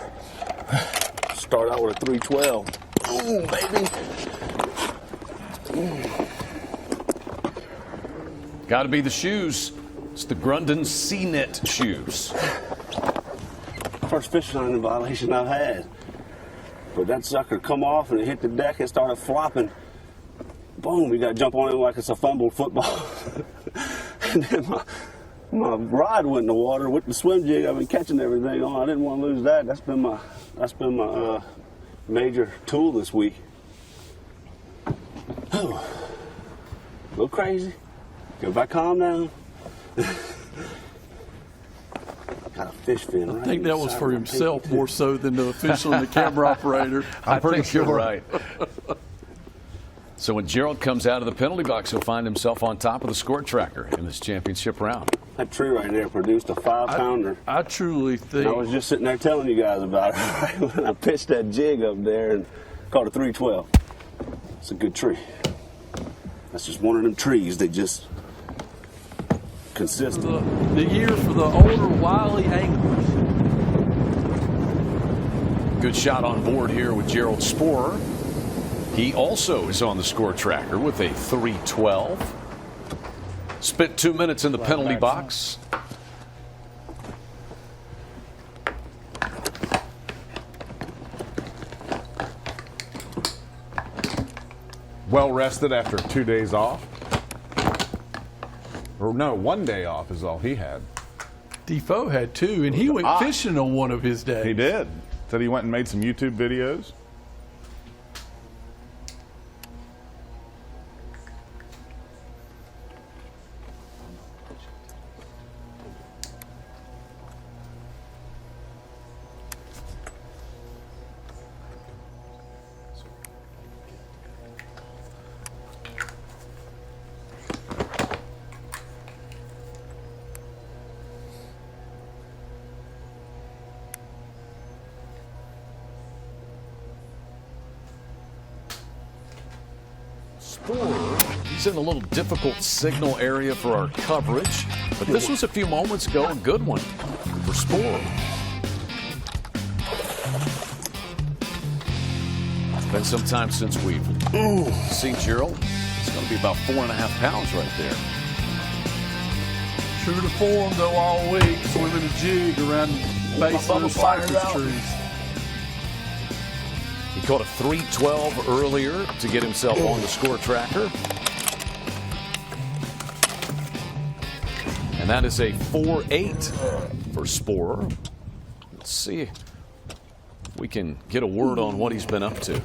Start out with a 312. Boom, baby. Got to be the shoes. It's the Grundon C-Net shoes. First fish landing violation I've had. But that sucker come off and it hit the deck and started flopping. Boom, we got to jump on it like it's a fumbled football. And then my rod went in the water with the swim jig. I've been catching everything on. I didn't want to lose that. That's been my major tool this week. A little crazy. Go back, calm down. Got a fish fin right. I think that was for himself more so than the official and the camera operator. I'm pretty sure. Right. So when Gerald comes out of the penalty box, he'll find himself on top of the score tracker in this championship round. That tree right there produced a 5-pounder. I truly think. I was just sitting there telling you guys about it when I pitched that jig up there and caught a 312. It's a good tree. That's just one of them trees that just consistent. The year for the older wily anglers. Good shot on board here with Gerald Sporer. He also is on the score tracker with a 312. Spent 2 minutes in the penalty box. Well rested after 2 days off. Or no, 1 day off is all he had. Defoe had 2, and he went fishing on one of his days. He did. Said he went and made some YouTube videos. He's in a little difficult signal area for our coverage, but this was a few moments ago a good one for Sporer. It's been some time since we've seen Gerald. It's going to be about 4.5 pounds right there. True to form, though, all week, swimming a jig around the base of the cypress trees. He caught a 312 earlier to get himself on the score tracker. And that is a 4.8 for Sporer. Let's see if we can get a word on what he's been up to.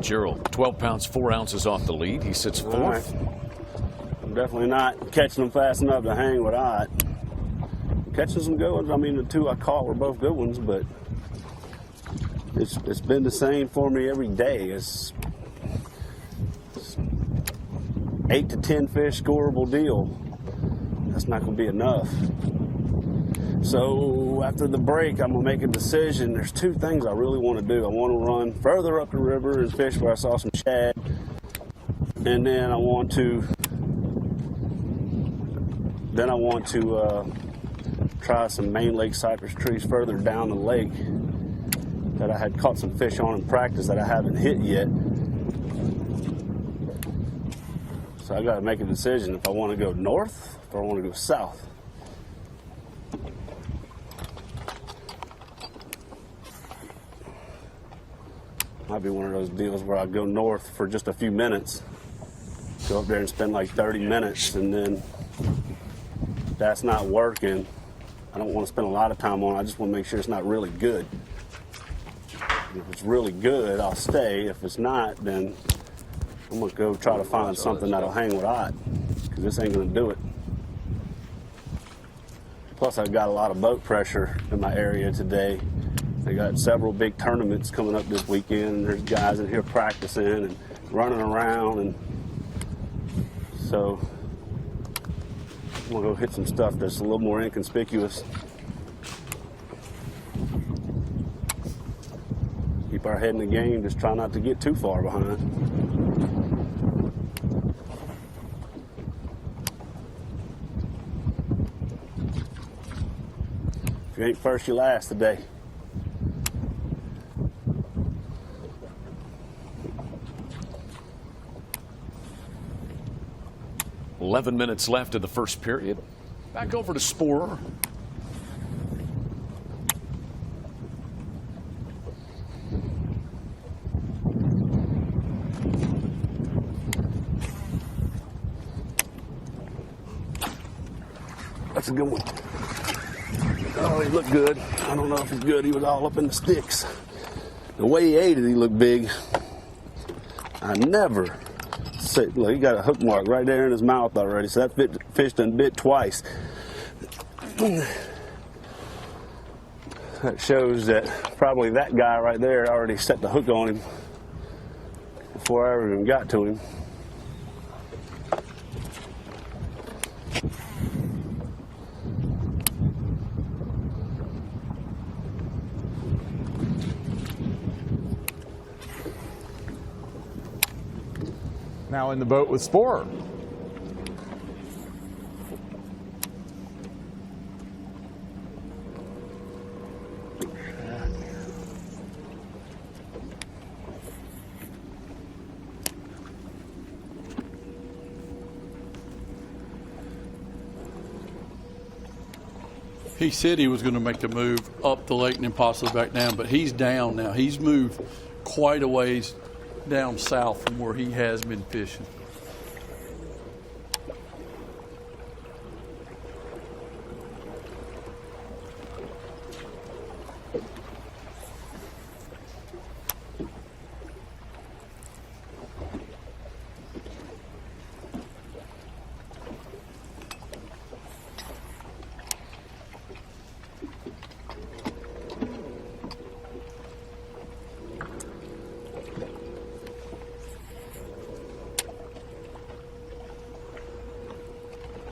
Gerald, 12 pounds, 4 ounces off the lead. He sits fourth. Right. I'm definitely not catching them fast enough to hang with Ott. Catching some good ones. I mean, the 2 I caught were both good ones, but it's been the same for me every day. It's 8 to 10 fish scoreable deal. That's not going to be enough. So after the break, I'm going to make a decision. There's 2 things I really want to do. I want to run further up the river and fish where I saw some shad. And then I want to try some main lake cypress trees further down the lake that I had caught some fish on in practice that I haven't hit yet. So I got to make a decision if I want to go north or I want to go south. Might be one of those deals where I go north for just a few minutes, go up there and spend like 30 minutes, and then if that's not working, I don't want to spend a lot of time on it. I just want to make sure it's not really good. If it's really good, I'll stay. If it's not, then I'm going to go try to find something that'll hang with Ott, because this ain't going to do it. Plus, I've got a lot of boat pressure in my area today. They got several big tournaments coming up this weekend. There's guys in here practicing and running around, and so I'm gonna go hit some stuff that's a little more inconspicuous. Keep our head in the game, just try not to get too far behind. If you ain't first, you last today. $11 minutes left of the first period. Back over to Sporer. That's a good one. Oh, he looked good. I don't know if he's good. He was all up in the sticks. The way he ate it, he looked big. I never say, look, he got a hook mark right there in his mouth already, so that fish done bit twice. That shows that probably that guy right there already set the hook on him before I ever even got to him. Now in the boat with Spore. He said he was going to make a move up the lake and then possibly back down, but he's down now. He's moved quite a ways down south from where he has been fishing.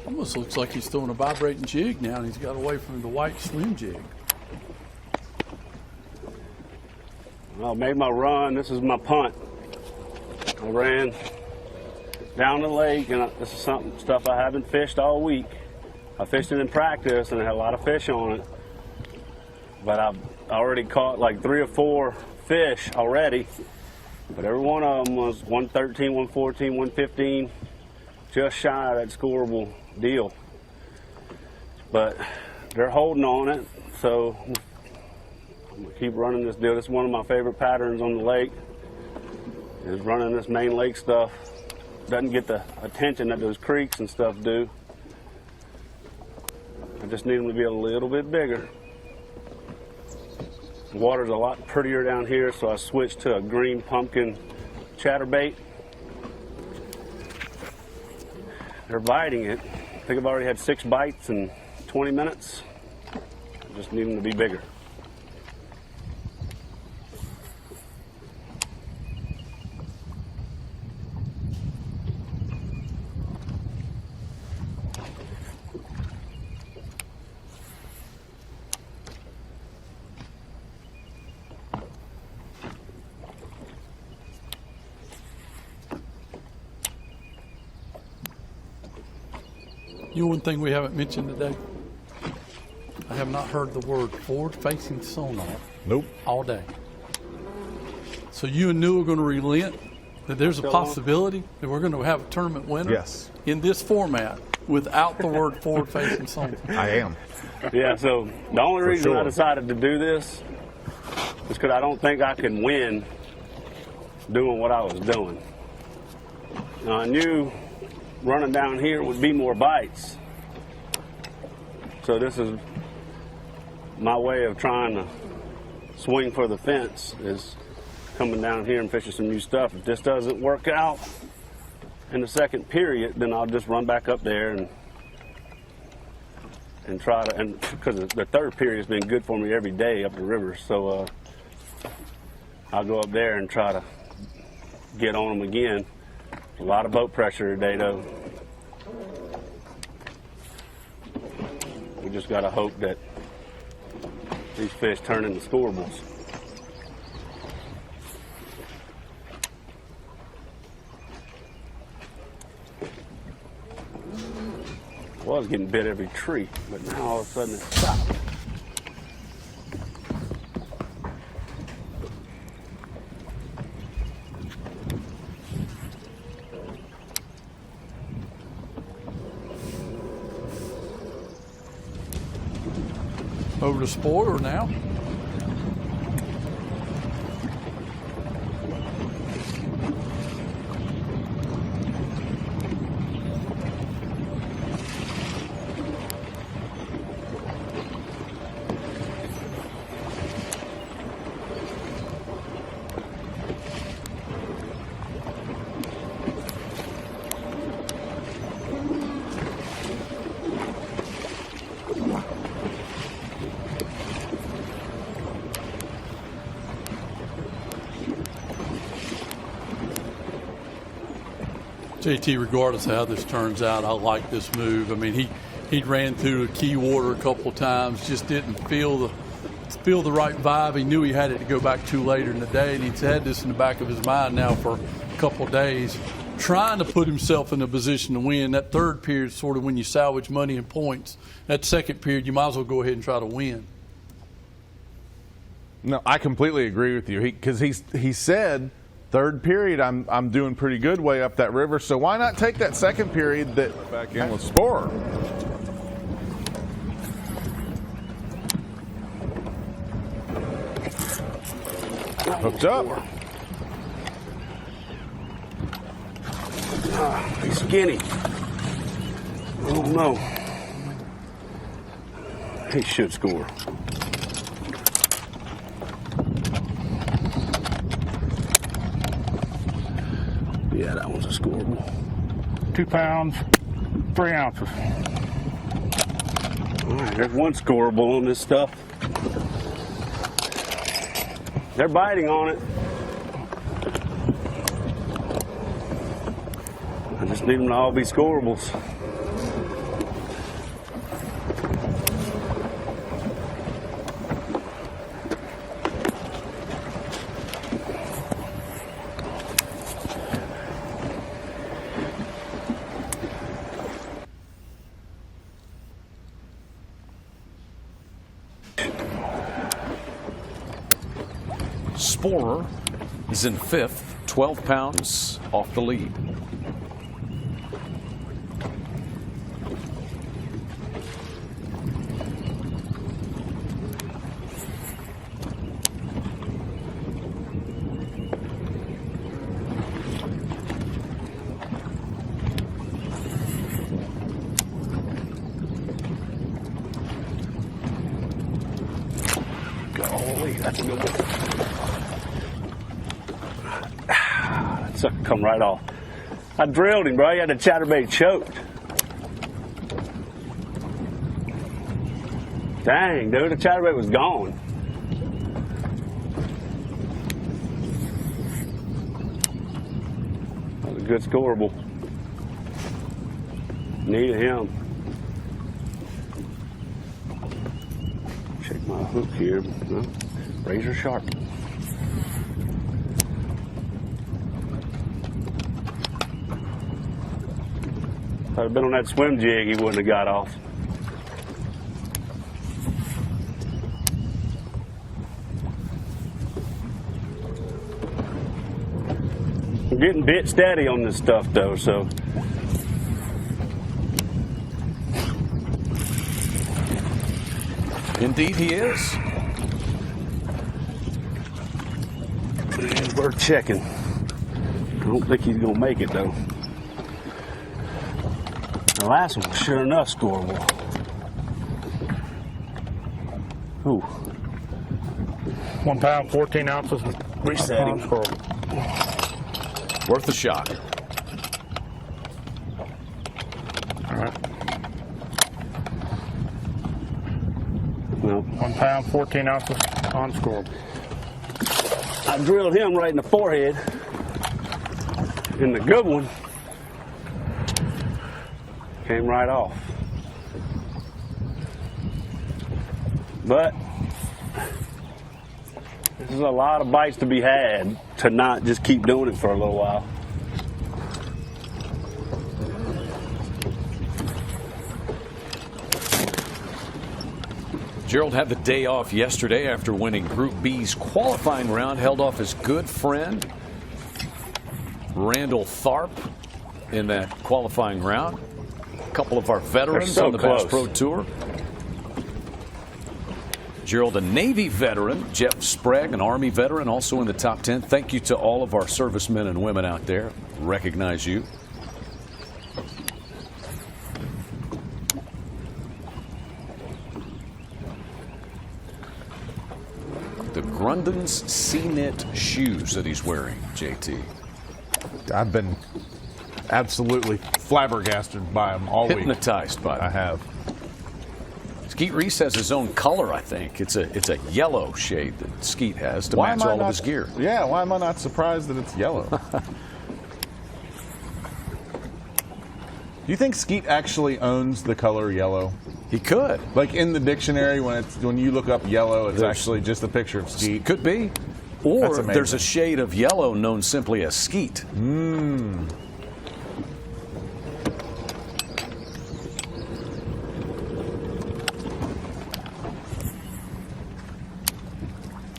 Almost looks like he's throwing a vibrating jig now, and he's got away from the white swim jig. I made my run. This is my punt. I ran down the lake, and this is stuff I haven't fished all week. I fished it in practice, and I had a lot of fish on it. But I've already caught like 3 or 4 fish already. But every one of them was 113, 114, 115, just shy of that scoreable deal. But they're holding on it, so I'm gonna keep running this deal. This is one of my favorite patterns on the lake, is running this main lake stuff. Doesn't get the attention that those creeks and stuff do. I just need them to be a little bit bigger. The water's a lot prettier down here, so I switched to a green pumpkin chatterbait. They're biting it. I think I've already had 6 bites in 20 minutes. I just need them to be bigger. You know, one thing we haven't mentioned today, I have not heard the word forward-facing sonar. Nope. All day. So you and New are going to relent that there's a possibility that we're going to have a tournament winner Yes. in this format without the word forward-facing sonar. I am. Yeah, so the only reason I sure. decided to do this is because I don't think I can win doing what I was doing. Now, I knew running down here would be more bites. So this is my way of trying to swing for the fence, is coming down here and fishing some new stuff. If this doesn't work out in the second period, then I'll just run back up there and try to, and because the third period has been good for me every day up the river, so I'll go up there and try to get on them again. A lot of boat pressure today, though. We just got to hope that these fish turn into scorables. Well, I was getting bit every tree, but now all of a sudden it stopped. Over to spoiler now. JT, regardless of how this turns out, I like this move. I mean, he ran through a key water a couple of times, just didn't feel the right vibe. He knew he had it to go back to later in the day, and he's had this in the back of his mind now for a couple of days, trying to put himself in a position to win. That third period is sort of when you salvage money and points. That second period, you might as well go ahead and try to win. No, I completely agree with you. Because he said, third period, I'm doing pretty good way up that river. So why not take that second period that back in with Sporer? Hooked up. He's skinny. Oh no. He should score. Yeah, that one's a scoreable. 2 pounds, 3 ounces. All right, there's one scoreable on this stuff. They're biting on it. I just need them to all be scoreables. Sporer is in fifth, 12 pounds off the lead. Golly, that's a good one. That sucker come right off. I drilled him, bro. He had the chatterbait choked. Dang, dude, the chatterbait was gone. That was a good scoreable. Needed him. Check my hook here. No, razor sharp. If I'd have been on that swim jig, he wouldn't have got off. I'm getting bit steady on this stuff though, so. Indeed he is. And we're checking. I don't think he's gonna make it though. The last one was sure enough scoreable. Ooh. 1 pound, 14 ounces. Resetting. Worth a shot. All right. No. 1 pound, 14 ounces on score. I drilled him right in the forehead. And the good one came right off. But there's a lot of bites to be had to not just keep doing it for a little while. Gerald had the day off yesterday after winning Group B's qualifying round, held off his good friend Randall Tharp in that qualifying round. A couple of our veterans so on the close. Bass Pro Tour. Gerald, a Navy veteran. Jeff Sprague, an Army veteran, also in the top 10. Thank you to all of our servicemen and women out there. Recognize you. The Grundon's C-knit shoes that he's wearing, JT. I've been absolutely flabbergasted by them all week. Hypnotized by them. I have. Skeet Reese has his own color, I think. It's a yellow shade that Skeet has to match all of his gear. Yeah, why am I not surprised that it's yellow? Do you think skeet actually owns the color yellow? He could. Like in the dictionary, when you look up yellow, it's actually just a picture of skeet. Could be. Or there's a shade of yellow known simply as skeet.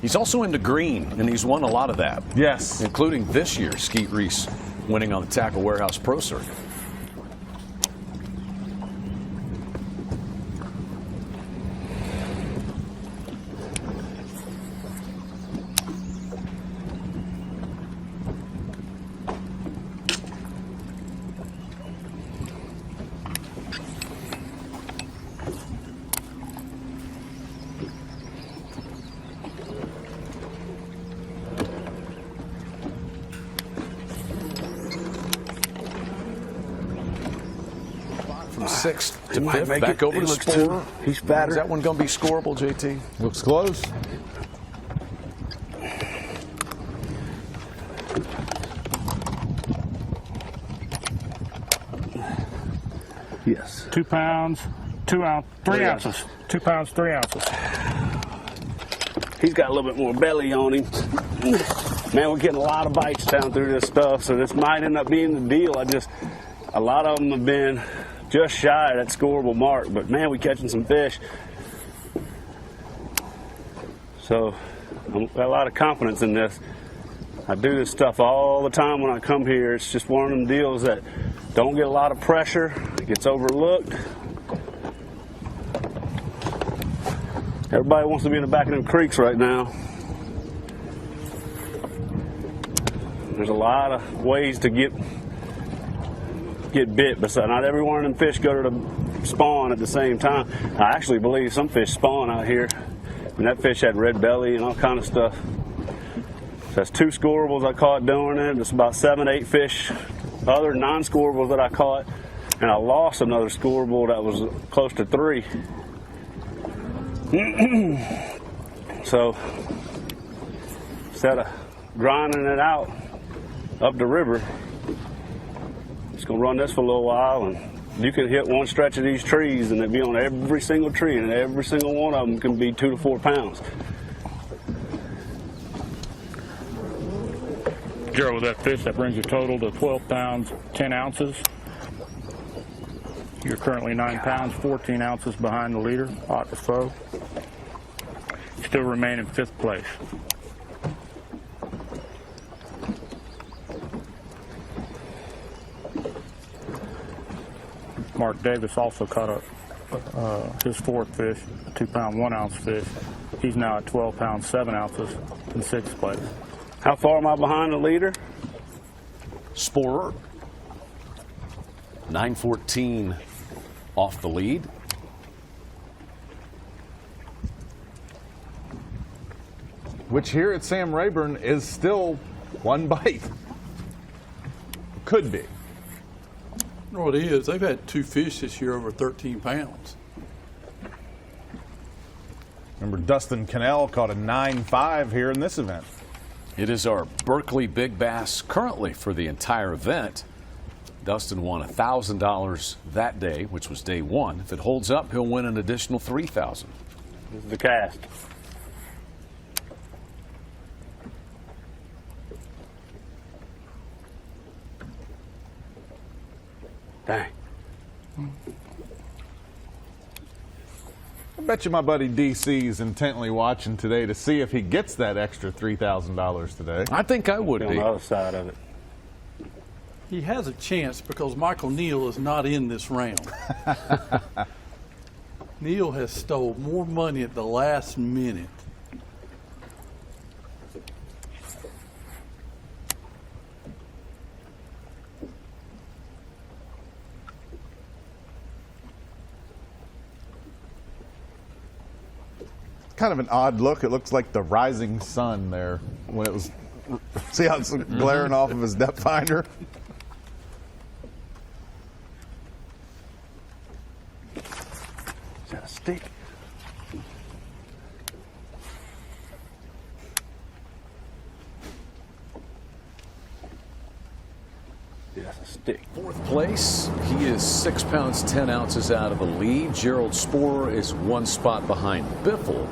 He's also into green, and he's won a lot of that. Yes. Including this year, Skeet Reese winning on the Tackle Warehouse Pro Circuit. From 6th to 5th, back over to Spore. He's fatter. Is that one going to be scoreable, JT? Looks close. Yes. 2 pounds, 2 ounce, 3 ounces. 2 pounds, 3 ounces. He's got a little bit more belly on him. Man, we're getting a lot of bites down through this stuff, so this might end up being the deal. A lot of them have been just shy of that scoreable mark, but man, we catching some fish. So I've got a lot of confidence in this. I do this stuff all the time when I come here. It's just one of them deals that don't get a lot of pressure. It gets overlooked. Everybody wants to be in the back of them creeks right now. There's a lot of ways to get bit, but not every one of them fish go to the spawn at the same time. I actually believe some fish spawn out here, and that fish had red belly and all kind of stuff. So that's 2 scoreables I caught doing it. It's about 7, 8 fish, other non-scoreables that I caught, and I lost another scoreable that was close to 3. So instead of grinding it out up the river, just gonna run this for a little while, and you can hit one stretch of these trees and it'll be on every single tree, and every single one of them can be 2 to 4 pounds. Gerald, with that fish, that brings your total to 12 pounds, 10 ounces. You're currently 9 pounds, 14 ounces behind the leader, Ott Defoe. You still remain in 5th place. Mark Davis also caught his 4th fish, a 2 pound, 1 ounce fish. He's now at 12 pounds, 7 ounces in 6th place. How far am I behind the leader? Sporer, 9:14 off the lead. Which here at Sam Rayburn is still 1 bite. Could be. You know what it is? They've had 2 fish this year over 13 pounds. Remember, Dustin Cannell caught a 9.5 here in this event. It is our Berkeley Big Bass currently for the entire event. Dustin won $1,000 that day, which was day 1. If it holds up, he'll win an additional $3,000. This is the cast. Dang. I bet you my buddy DC's intently watching today to see if he gets that extra $3,000 today. I think I would On be. the other side of it. He has a chance because Michael Neal is not in this round. Neal has stole more money at the last minute. Kind of an odd look. It looks like the rising sun there when it was. See how it's glaring off of his depth finder? Is that a stick? Yes, a stick. Fourth place, he is 6 pounds 10 ounces out of the lead. Gerald Sporer is 1 spot behind Biffle,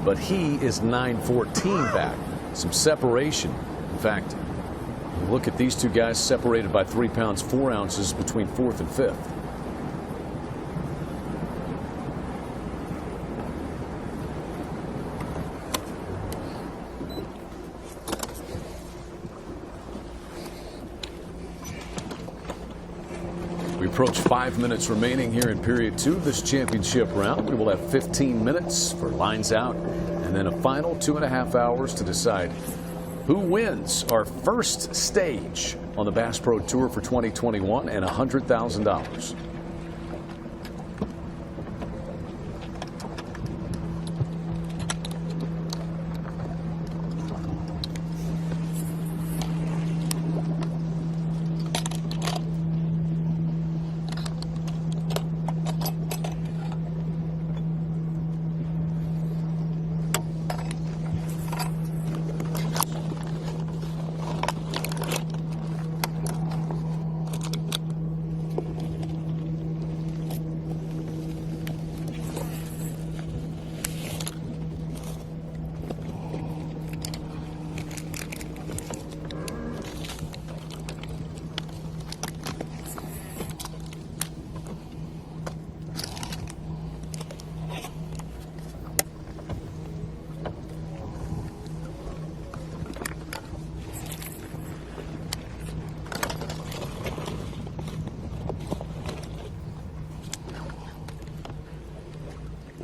but he is 9:14 back. Some separation. In fact, look at these two guys separated by 3 pounds 4 ounces between 4th and 5th. We approach 5 minutes remaining here in period 2 of this championship round. We will have 15 minutes for lines out and then a final 2.5 hours to decide who wins our first stage on the Bass Pro Tour for 2021 and $100,000.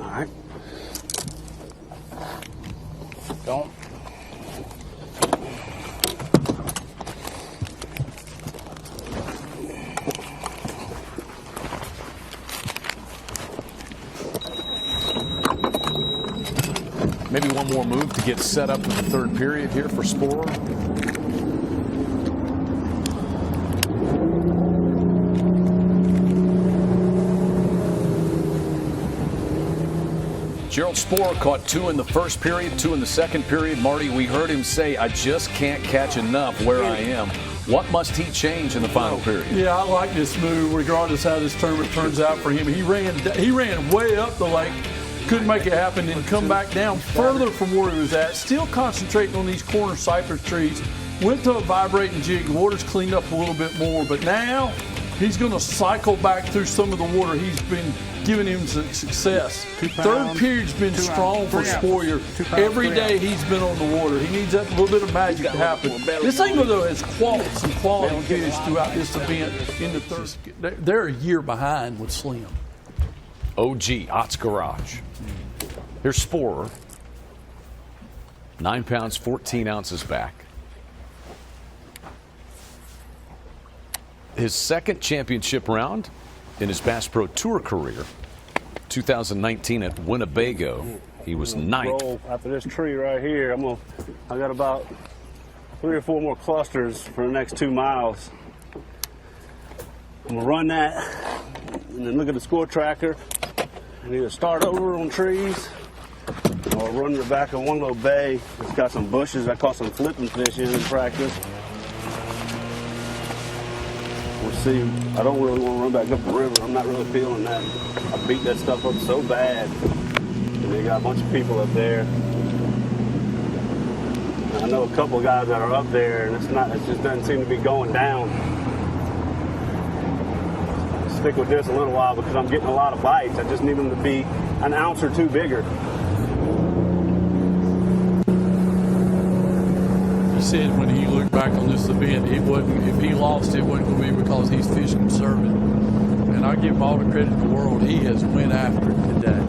All right. Don't. Maybe one more move to get set up for the third period here for Sporer. Gerald Sporer caught 2 in the first period, 2 in the second period. Marty, we heard him say, I just can't catch enough where I am. What must he change in the final period? Yeah, I like this move, regardless how this tournament turns out for him. He ran way up the lake, couldn't make it happen, and come back down further from where he was at, still concentrating on these corner cypress trees. Went to a vibrating jig, the water's cleaned up a little bit more, but now he's going to cycle back through some of the water he's been giving him success. Third period's been strong for Sporer. Every day he's been on the water. He needs that little bit of magic to happen. This angle, though, has some quality fish throughout this event in the third. They're a year behind with Slim. OG, Ott's Garage. Here's Sporer. 9 pounds, 14 ounces back. His second championship round in his Bass Pro Tour career, 2019 at Winnebago. He was 9th. Roll after this tree right here. I got about 3 or 4 more clusters for the next 2 miles. I'm gonna run that and then look at the score tracker and either start over on trees or run the back of one little bay. It's got some bushes. I caught some flipping fish in practice. We'll see. I don't really want to run back up the river. I'm not really feeling that. I beat that stuff up so bad. And they got a bunch of people up there. And I know a couple of guys that are up there, and it just doesn't seem to be going down. I'll stick with this a little while because I'm getting a lot of bites. I just need them to be an ounce or 2 bigger. He said when he looked back on this event, if he lost, it wasn't going to be because he's fish conservative. And I give him all the credit in the world. He has went after it today.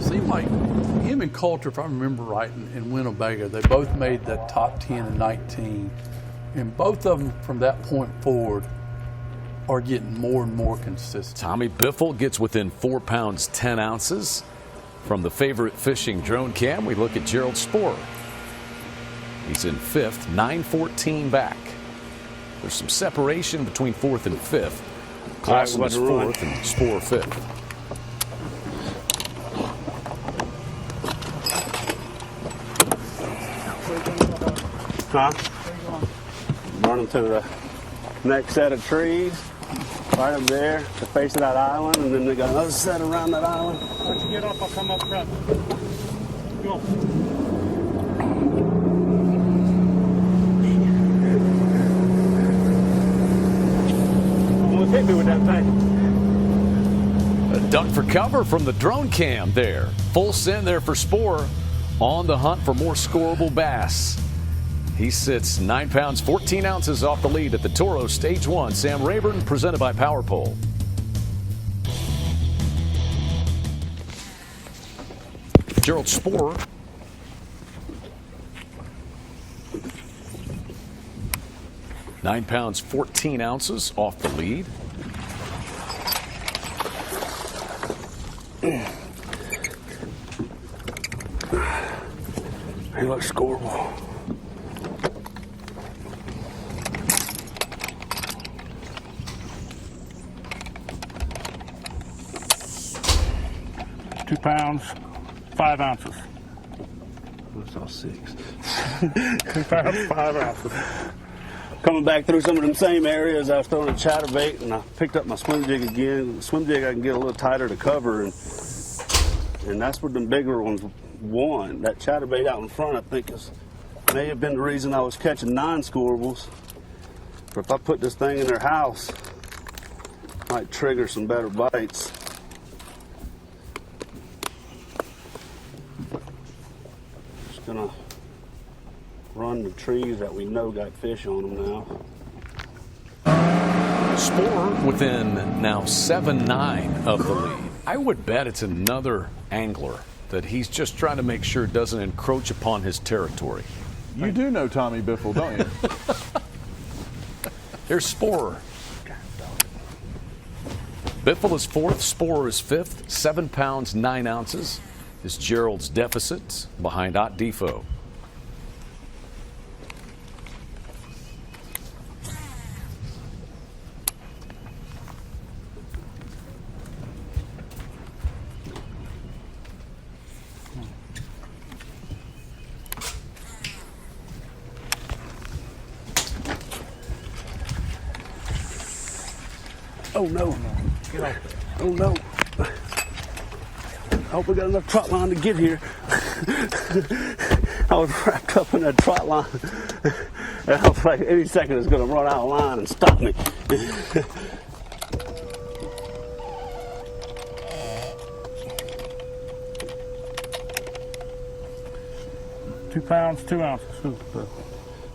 Seemed like him and Coulter, if I remember right, in Winnebago, they both made the top 10 in 19. And both of them from that point forward are getting more and more consistent. Tommy Biffle gets within 4 pounds, 10 ounces. From the favorite fishing drone cam, we look at Gerald Sporer. He's in 5th, 9:14 back. There's some separation between 4th and 5th. Clausen is 4th and Sporer 5th. Huh? run them to the next set of trees, right up there, the face of that island, and then they got another set around that island. Once you get off, I'll come up front. Go. Almost hit me with that thing. A duck for cover from the drone cam there. Full send there for Spoor, on the hunt for more scoreable bass. He sits 9 pounds, 14 ounces off the lead at the Toro Stage One Sam Rayburn, presented by Power Pole. Gerald Spoor. Nine pounds, 14 ounces off the lead. He looks scoreable. £2, 5 ounces. I saw 6. 2 pounds, 5 ounces. Coming back through some of them same areas, I was throwing a chatterbait, and I picked up my swim jig again. The swim jig I can get a little tighter to cover, and that's where the bigger ones won. That chatterbait out in front, I think, may have been the reason I was catching 9 scoreables. But if I put this thing in their house, it might trigger some better bites. Just gonna run the trees that we know got fish on them now. Spoor within now 7-9 of the lead. I would bet it's another angler that he's just trying to make sure it doesn't encroach upon his territory. You do know Tommy Biffle, don't you? Here's Spoor. Biffle is 4th, Spoor is 5th, 7 pounds, 9 ounces is Gerald's deficit behind Ott Defo. Oh no. Get off. Oh no. I hope we got enough trot line to get here. I was wrapped up in that trot line. And I was like, any second it's going to run out of line and stop me. £2, 2 ounces.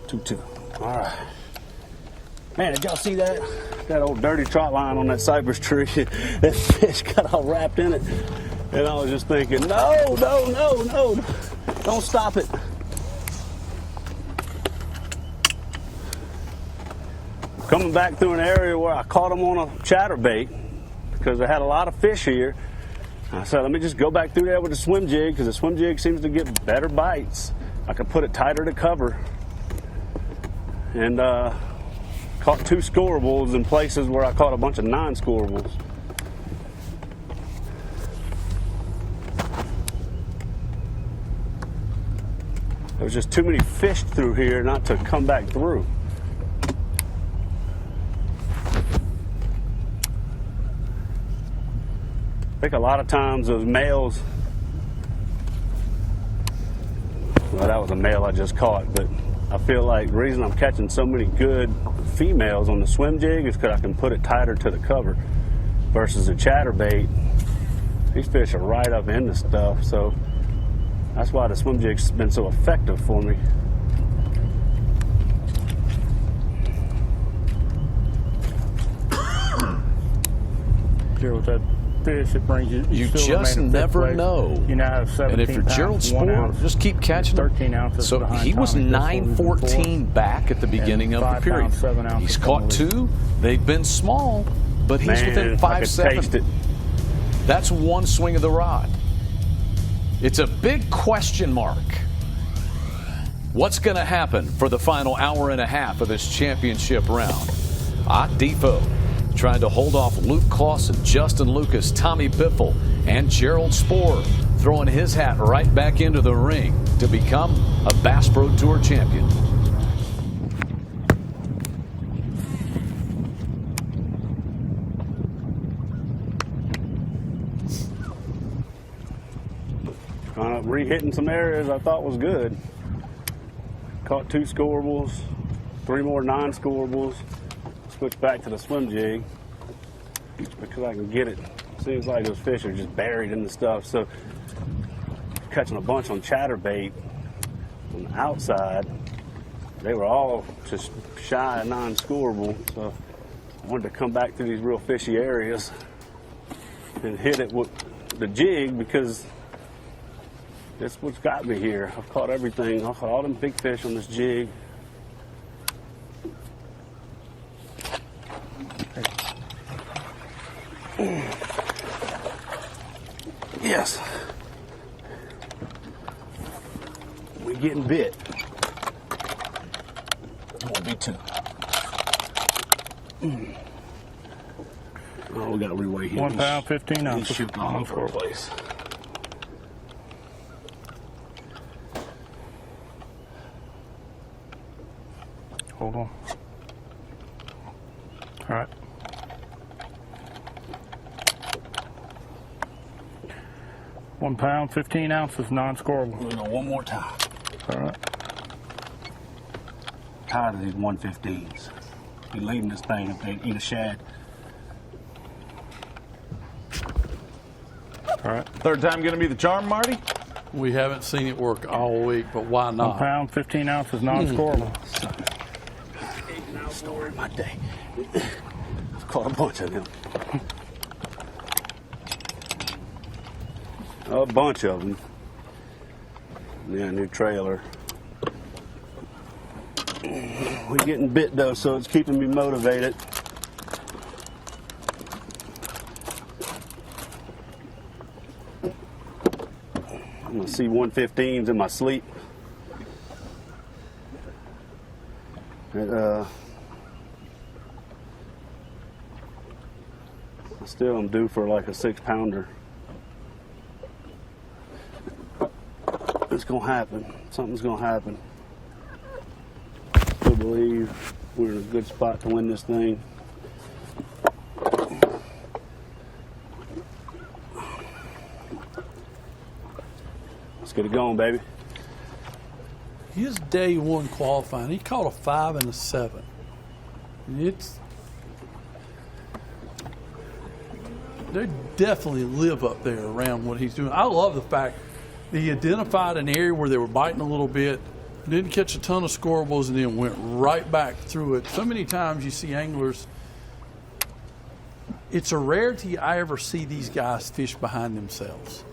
2-2. All right. Man, did y'all see that? That old dirty trot line on that cypress tree. That fish got all wrapped in it. And I was just thinking, no, no, no, no. Don't stop it. Coming back through an area where I caught them on a chatterbait because I had a lot of fish here. I said, let me just go back through there with the swim jig because the swim jig seems to get better bites. I could put it tighter to cover. And caught 2 scoreables in places where I caught a bunch of 9 scoreables. There was just too many fish through here not to come back through. I think a lot of times those males, well, that was a male I just caught, but I feel like the reason I'm catching so many good females on the swim jig is because I can put it tighter to the cover versus a chatterbait. These fish are right up into stuff, so that's why the swim jig's been so effective for me. Gerald, that fish, it brings you. You just never know. You now have 17 and if you're Gerald Spoor, just keep catching 13 ounces. So he was 9-14 back at the beginning of the period. He's caught 2. They've been small, but he's within 5-7. That's one swing of the rod. It's a big question mark. What's going to happen for the final hour and a half of this championship round? Ott Defo trying to hold off Luke Clausen, Justin Lucas, Tommy Biffle, and Gerald Spoor throwing his hat right back into the ring to become a Bass Pro Tour champion. re-hitting some areas I thought was good. Caught 2 scorables, 3 more non-scorables. Switched back to the swim jig because I can get it. Seems like those fish are just buried in the stuff. So catching a bunch on chatterbait on the outside. They were all just shy of non-scoreable. So I wanted to come back to these real fishy areas and hit it with the jig because that's what's got me here. I've caught everything. I've caught all them big fish on this jig. Yes. We're getting bit. Won't be too. Oh, we got to reweigh here. 1 pound, 15 ounces. He's shooting all over the place. Hold on. All right. £1 pound, 15 ounces, non-scoreable. We're going one more time. All right. Tired of these 115s. Be leaving this thing if they eat a shad. All right. Third time going to be the charm, Marty? We haven't seen it work all week, but why 1 not? pound, 15 ounces, non-scoreable. Story of my day. I've caught a bunch of them. A bunch of them. Yeah, new trailer. We're getting bit though, so it's keeping me motivated. I'm gonna see 115s in my sleep. I still am due for like a 6-pounder. It's gonna happen. Something's gonna happen. I believe we're in a good spot to win this thing. Let's get it going, baby. His day one qualifying, he caught a 5 and a 7. They definitely live up there around what he's doing. I love the fact that he identified an area where they were biting a little bit, didn't catch a ton of scorables, and then went right back through it. So many times you see anglers, it's a rarity I ever see these guys fish behind themselves.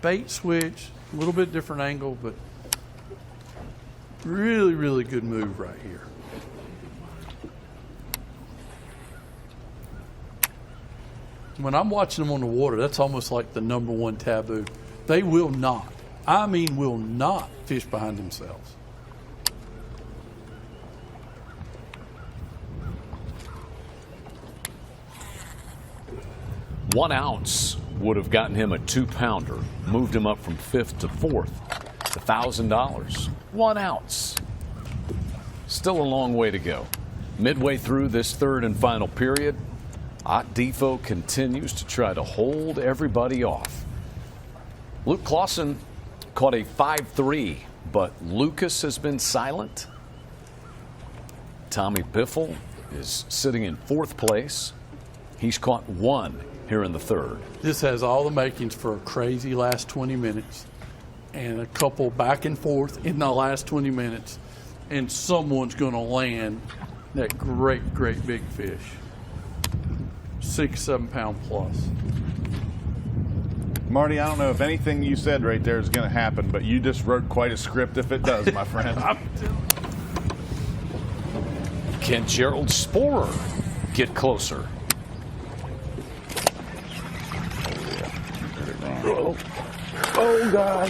Bait switch, a little bit different angle, but really, really good move right here. When I'm watching them on the water, that's almost like the #1 taboo. They will not, I mean will not fish behind themselves. One ounce would have gotten him a 2-pounder, moved him up from 5th to 4th, $1,000. 1 ounce. Still a long way to go. Midway through this third and final period, Ott Defo continues to try to hold everybody off. Luke Clausen caught a 5-3, but Lucas has been silent. Tommy Biffle is sitting in 4th place. He's caught 1 here in the third. This has all the makings for a crazy last 20 minutes and a couple back and forth in the last 20 minutes, and someone's going to land that great, great big fish. 6-7 pound plus. Marty, I don't know if anything you said right there is going to happen, but you just wrote quite a script if it does, my friend. Can Gerald Sporer get closer? Oh, God.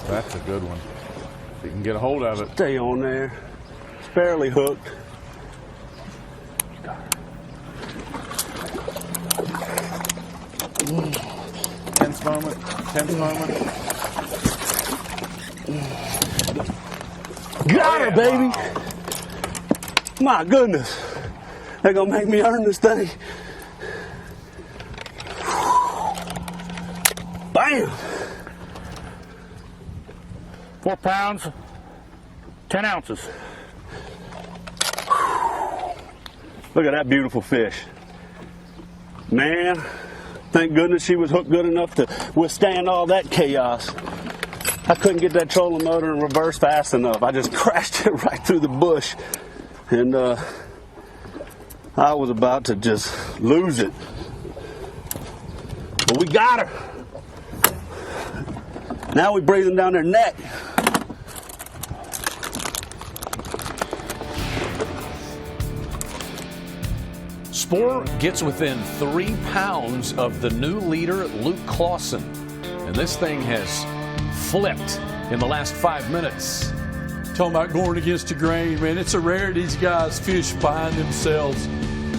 That's a good one. If you can get a hold of it. Stay on there. It's barely hooked. Tense moment. Tense moment. Got her, baby. My goodness. They're going to make me earn this thing. Bam! 4 pounds, 10 ounces. Look at that beautiful fish. Man, thank goodness she was hooked good enough to withstand all that chaos. I couldn't get that trolling motor in reverse fast enough. I just crashed it right through the bush. And I was about to just lose it. But we got her. Now we breathing down their neck. Spoor gets within 3 pounds of the new leader, Luke Clausen. And this thing has flipped in the last 5 minutes. Talking about going against the grain, man. It's a rarity these guys fish behind themselves.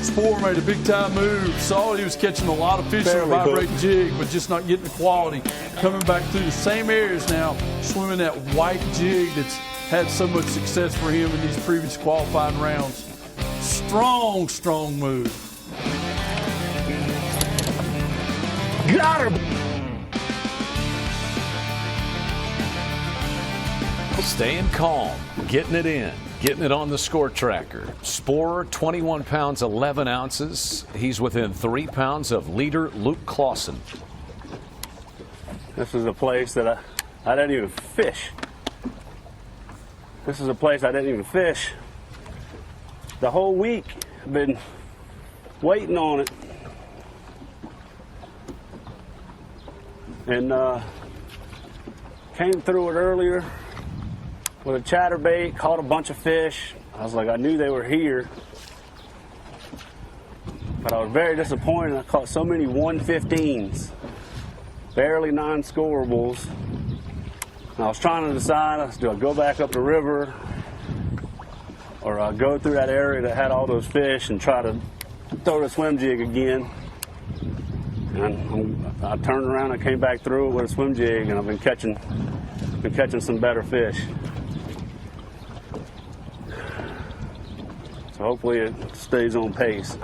Spoor made a big-time move. Saw he was catching a lot of fish on a vibrating jig, but just not getting the quality. Coming back through the same areas now, swimming that white jig that's had so much success for him in these previous qualifying rounds. Strong, strong move. Got her! Staying calm, getting it in, getting it on the score tracker. Spoor, 21 pounds, 11 ounces. He's within 3 pounds of leader Luke Clausen. This is a place that I didn't even fish. This is a place I didn't even fish. The whole week, I've been waiting on it. And came through it earlier with a chatterbait, caught a bunch of fish. I was like, I knew they were here. But I was very disappointed. I caught so many 115s, barely non-scorables. And I was trying to decide, do I go back up the river or I go through that area that had all those fish and try to throw the swim jig again. And I turned around and came back through it with a swim jig, and I've been catching some better fish. So hopefully it stays on pace.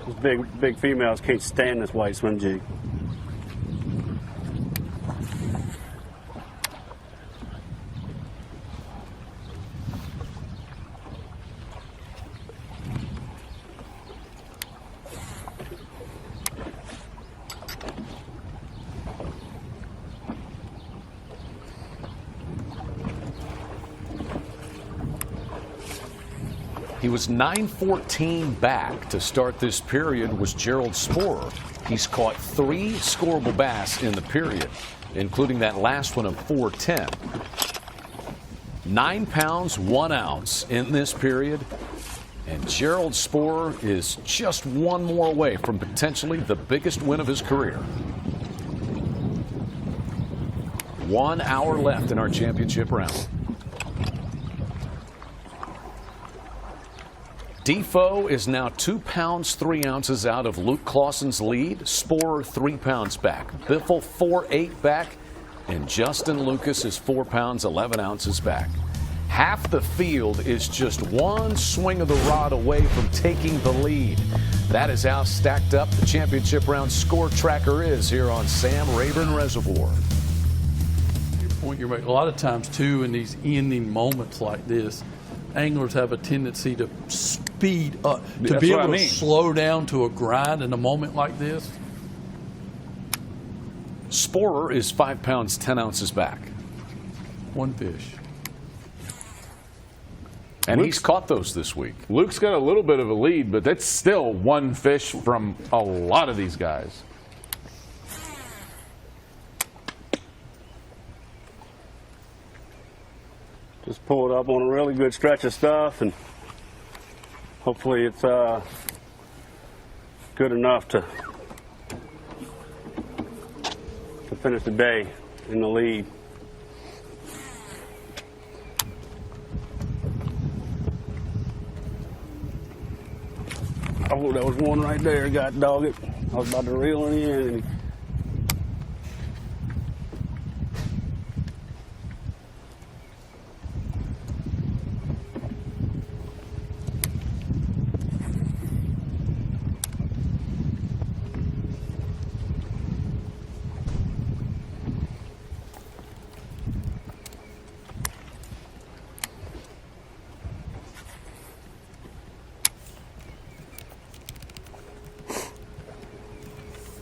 Those big females can't stand this white swim jig. He was 9-14 back to start this period was Gerald Spoor. He's caught 3 scoreable bass in the period, including that last one of 410. 9 pounds, 1 ounce in this period. And Gerald Spoor is just one more away from potentially the biggest win of his career. 1 hour left in our championship round. Defoe is now 2 pounds, 3 ounces out of Luke Clausen's lead. Spoor 3 pounds back. Biffle 4-8 back. And Justin Lucas is 4 pounds, 11 ounces back. Half the field is just one swing of the rod away from taking the lead. That is how stacked up the championship round score tracker is here on Sam Rayburn Reservoir. Your point you're making, a lot of times too in these ending moments like this, anglers have a tendency to speed up, to be able to slow down to a grind in a moment like this. Spoor is 5 pounds, 10 ounces back. One fish. And he's caught those this week. Luke's got a little bit of a lead, but that's still one fish from a lot of these guys. Just pulled up on a really good stretch of stuff, and hopefully it's good enough to finish the day in the lead. Oh, there was one right there. Got dog it. I was about to reel it in, and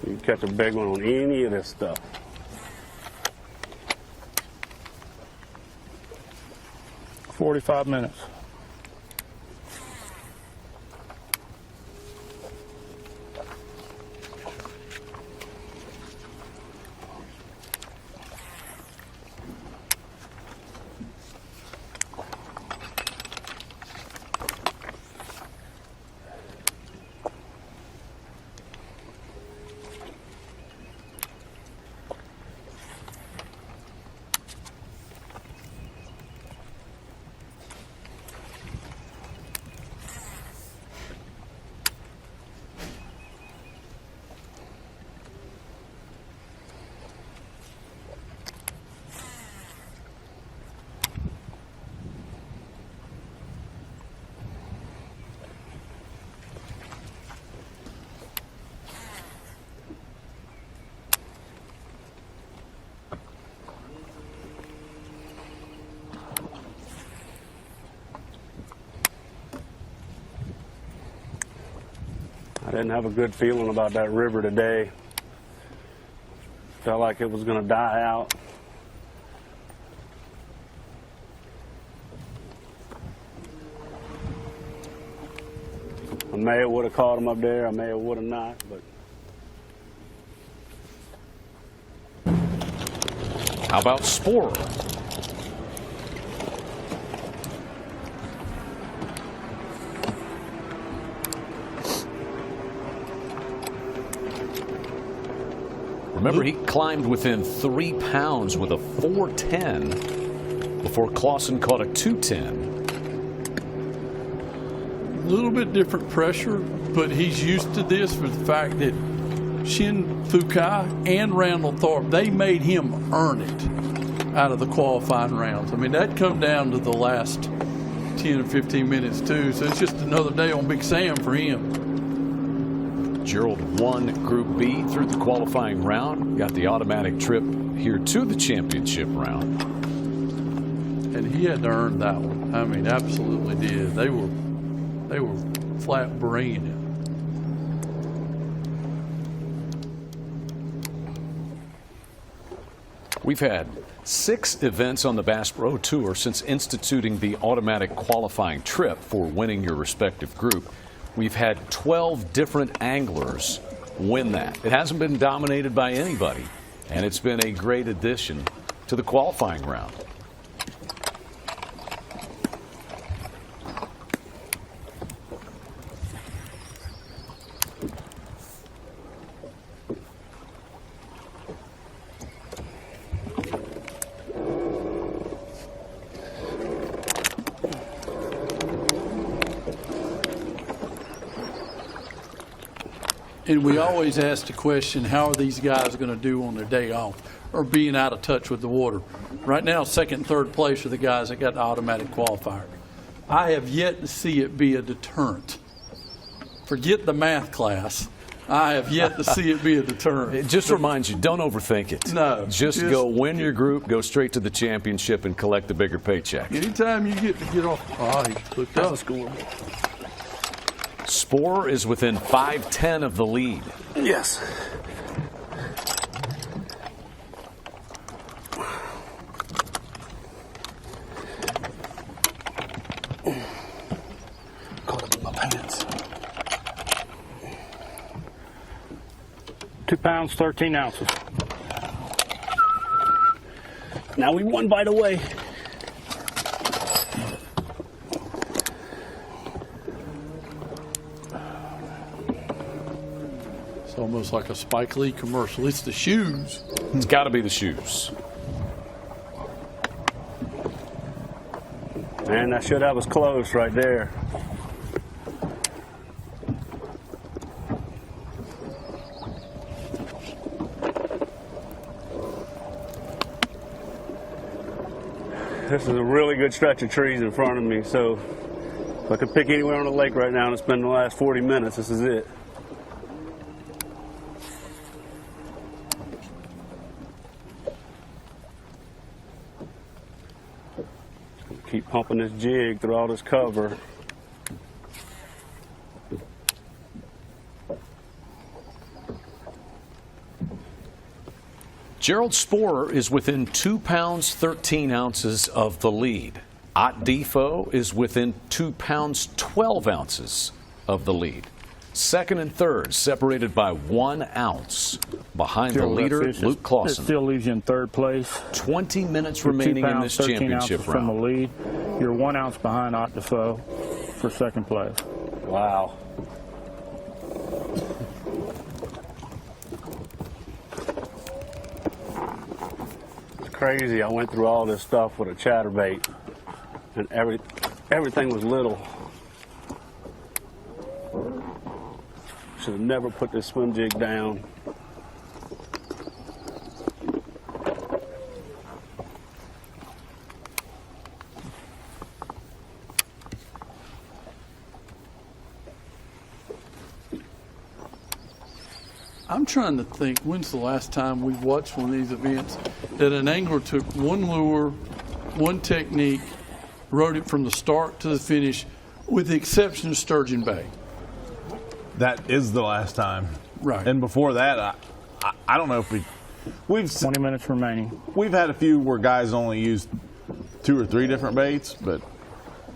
You can catch a big one on any of this stuff. $45 minutes. I didn't have a good feeling about that river today. Felt like it was going to die out. I may have would have caught him up there. I may have would have not, but. How about Spore? Remember, he climbed within 3 pounds with a 410 before Clausen caught a 210. A little bit different pressure, but he's used to this for the fact that Shin Fukai and Randall Thorpe, they made him earn it out of the qualifying rounds. I mean, that come down to the last 10 or 15 minutes too, so it's just another day on Big Sam for him. Gerald won Group B through the qualifying round, got the automatic trip here to the championship round. And he had to earn that one. I mean, absolutely did. They were flat bringing it. We've had 6 events on the Bass Pro Tour since instituting the automatic qualifying trip for winning your respective group. We've had 12 different anglers win that. It hasn't been dominated by anybody, and it's been a great addition to the qualifying round. And we always ask the question, how are these guys going to do on their day off or being out of touch with the water? Right now, second and third place are the guys that got the automatic qualifier. I have yet to see it be a deterrent. Forget the math class. I have yet to see it be a deterrent. It just reminds you, don't overthink it. No. Just go win your group, go straight to the championship, and collect the bigger paycheck. Anytime you get to get off, he looked up. Spore is within 5'10" of the lead. Yes. Caught up in my pants. 2 pounds, 13 ounces. Now we 1 bite away. It's almost like a Spike Lee commercial. It's the shoes. It's got to be the shoes. Man, that should have us close right there. This is a really good stretch of trees in front of me, so if I could pick anywhere on the lake right now and spend the last 40 minutes, this is it. Keep pumping this jig through all this cover. Gerald Sporer is within 2 pounds 13 ounces of the lead. Ott Defo is within 2 pounds 12 ounces of the lead. Second and third separated by 1 ounce. Behind the leader, Luke Clausen. It still leaves you in third place. 20 minutes remaining in this championship round. From the lead, you're 1 ounce behind Ott Defo for second place. Wow. It's crazy. I went through all this stuff with a chatterbait, and everything was little. Should have never put this swim jig down. I'm trying to think, when's the last time we watched one of these events that an angler took one lure, one technique, rode it from the start to the finish, with the exception of sturgeon bait. That is the last time. Right. And before that, I don't know if we've 20 minutes remaining. We've had a few where guys only used 2 or 3 different baits, but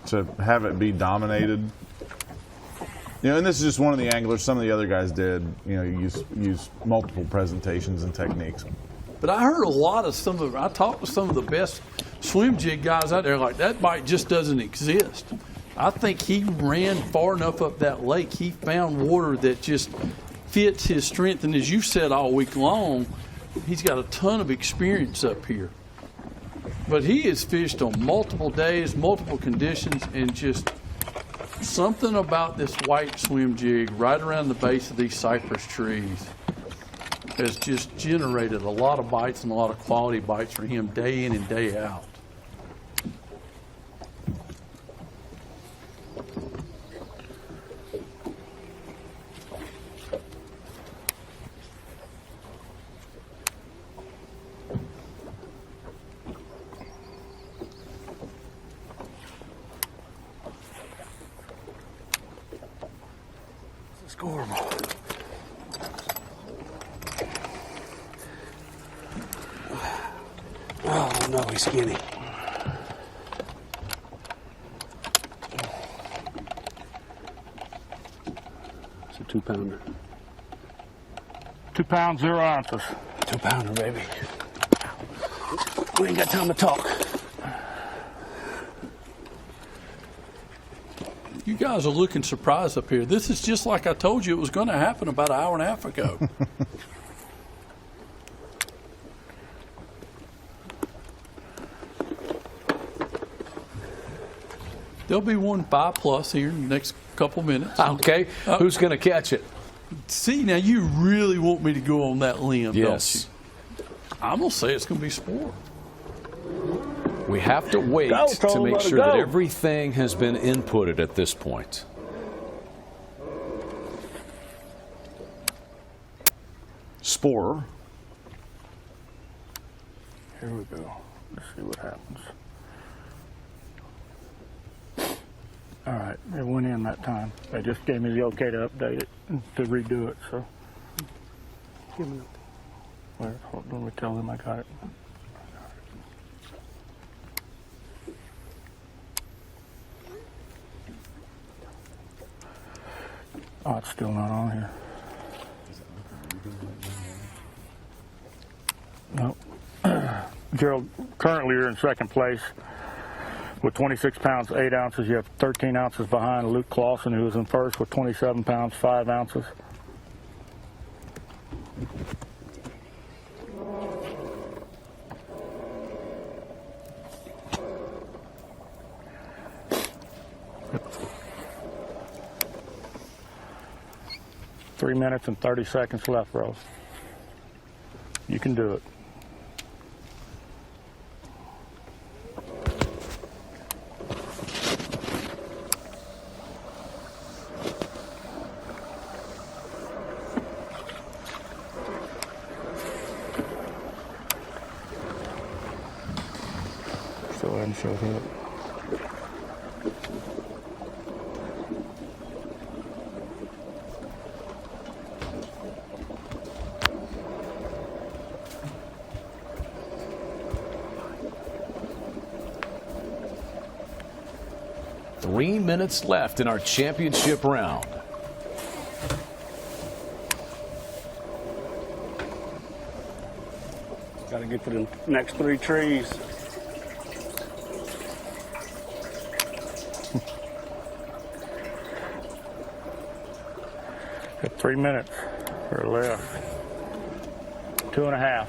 to have it be dominated, and this is just one of the anglers. Some of the other guys did, use multiple presentations and techniques. But I heard a lot of I talked to some of the best swim jig guys out there, like that bite just doesn't exist. I think he ran far enough up that lake, he found water that just fits his strength. And as you said all week long, he's got a ton of experience up here. But he has fished on multiple days, multiple conditions, and just something about this white swim jig right around the base of these cypress trees has just generated a lot of bites and a lot of quality bites for him day in and day out. Oh no, he's skinny. It's a 2-pounder. 2 pounds, 0 ounces. 2-pounder, baby. We ain't got time to talk. You guys are looking surprised up here. This is just like I told you it was going to happen about an hour and a half ago. There'll be one 5+ here in the next couple minutes. Okay, who's going to catch it? See, now you really want me to go on that limb, Yes. don't you? I'm going to say it's going to be Sport. We have to wait to make sure that everything has been inputted at this point. Sporer. Here we go. Let's see what happens. All right, it went in that time. They just gave me the okay to update it, to redo it, so. Where, hold on, we tell them I got it. Oh, it's still not on here. Nope. Gerald, currently you're in second place with 26 pounds, 8 ounces. You have 13 ounces behind Luke Clausen, who was in first with 27 pounds, 5 ounces. Three minutes and 30 seconds left, Rose. You can do it. Go ahead and show him. 3 minutes left in our championship round. Got to get to the next 3 trees. Got 3 minutes or left. 2.5.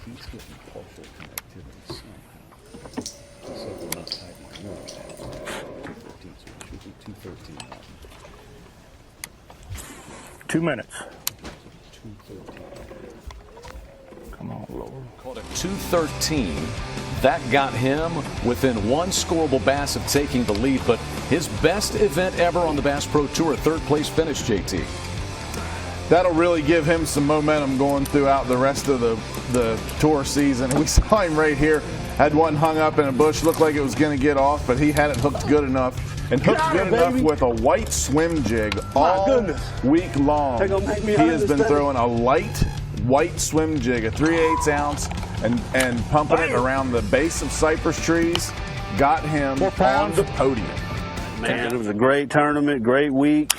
He's getting partial connectivity somehow. So we're not tightening more. 215, so it should be 213 now. 2 minutes. 213. Come on, Lord. Called it 213. That got him within 1 scoreable bass of taking the lead, but his best event ever on the Bass Pro Tour, a 3rd place finish, JT. That'll really give him some momentum going throughout the rest of the tour season. We saw him right here, had one hung up in a bush, looked like it was going to get off, but he had it hooked good enough, and hooked good enough with a white swim jig all week long. He has been throwing a light white swim jig, a 3/8 ounce, and pumping it around the base of cypress trees. Got him on the podium. Man, it was a great tournament, great week.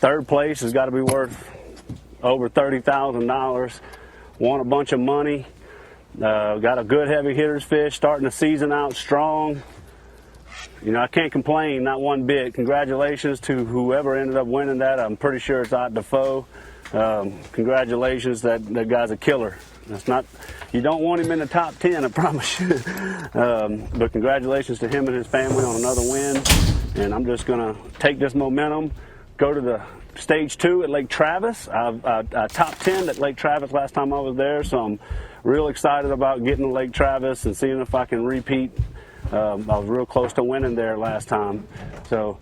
3rd place has got to be worth over $30,000. Won a bunch of money. Got a good heavy hitters fish, starting the season out strong. You know, I can't complain, not one bit. Congratulations to whoever ended up winning that. I'm pretty sure it's Art Defoe. Congratulations, that guy's a killer. That's not, you don't want him in the top 10, I promise you. But congratulations to him and his family on another win. And I'm just gonna take this momentum, go to the Stage 2 at Lake Travis. I top 10 at Lake Travis last time I was there, so I'm real excited about getting to Lake Travis and seeing if I can repeat. I was real close to winning there last time. So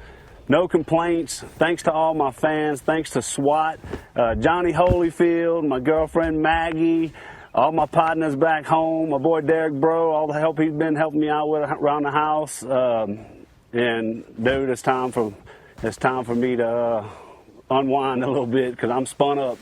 no complaints. Thanks to all my fans. Thanks to SWAT, Johnny Holyfield, my girlfriend Maggie, all my partners back home, my boy Derek Bro, all the help he's been helping me out with around the house. And dude, it's time for me to unwind a little bit because I'm spun up.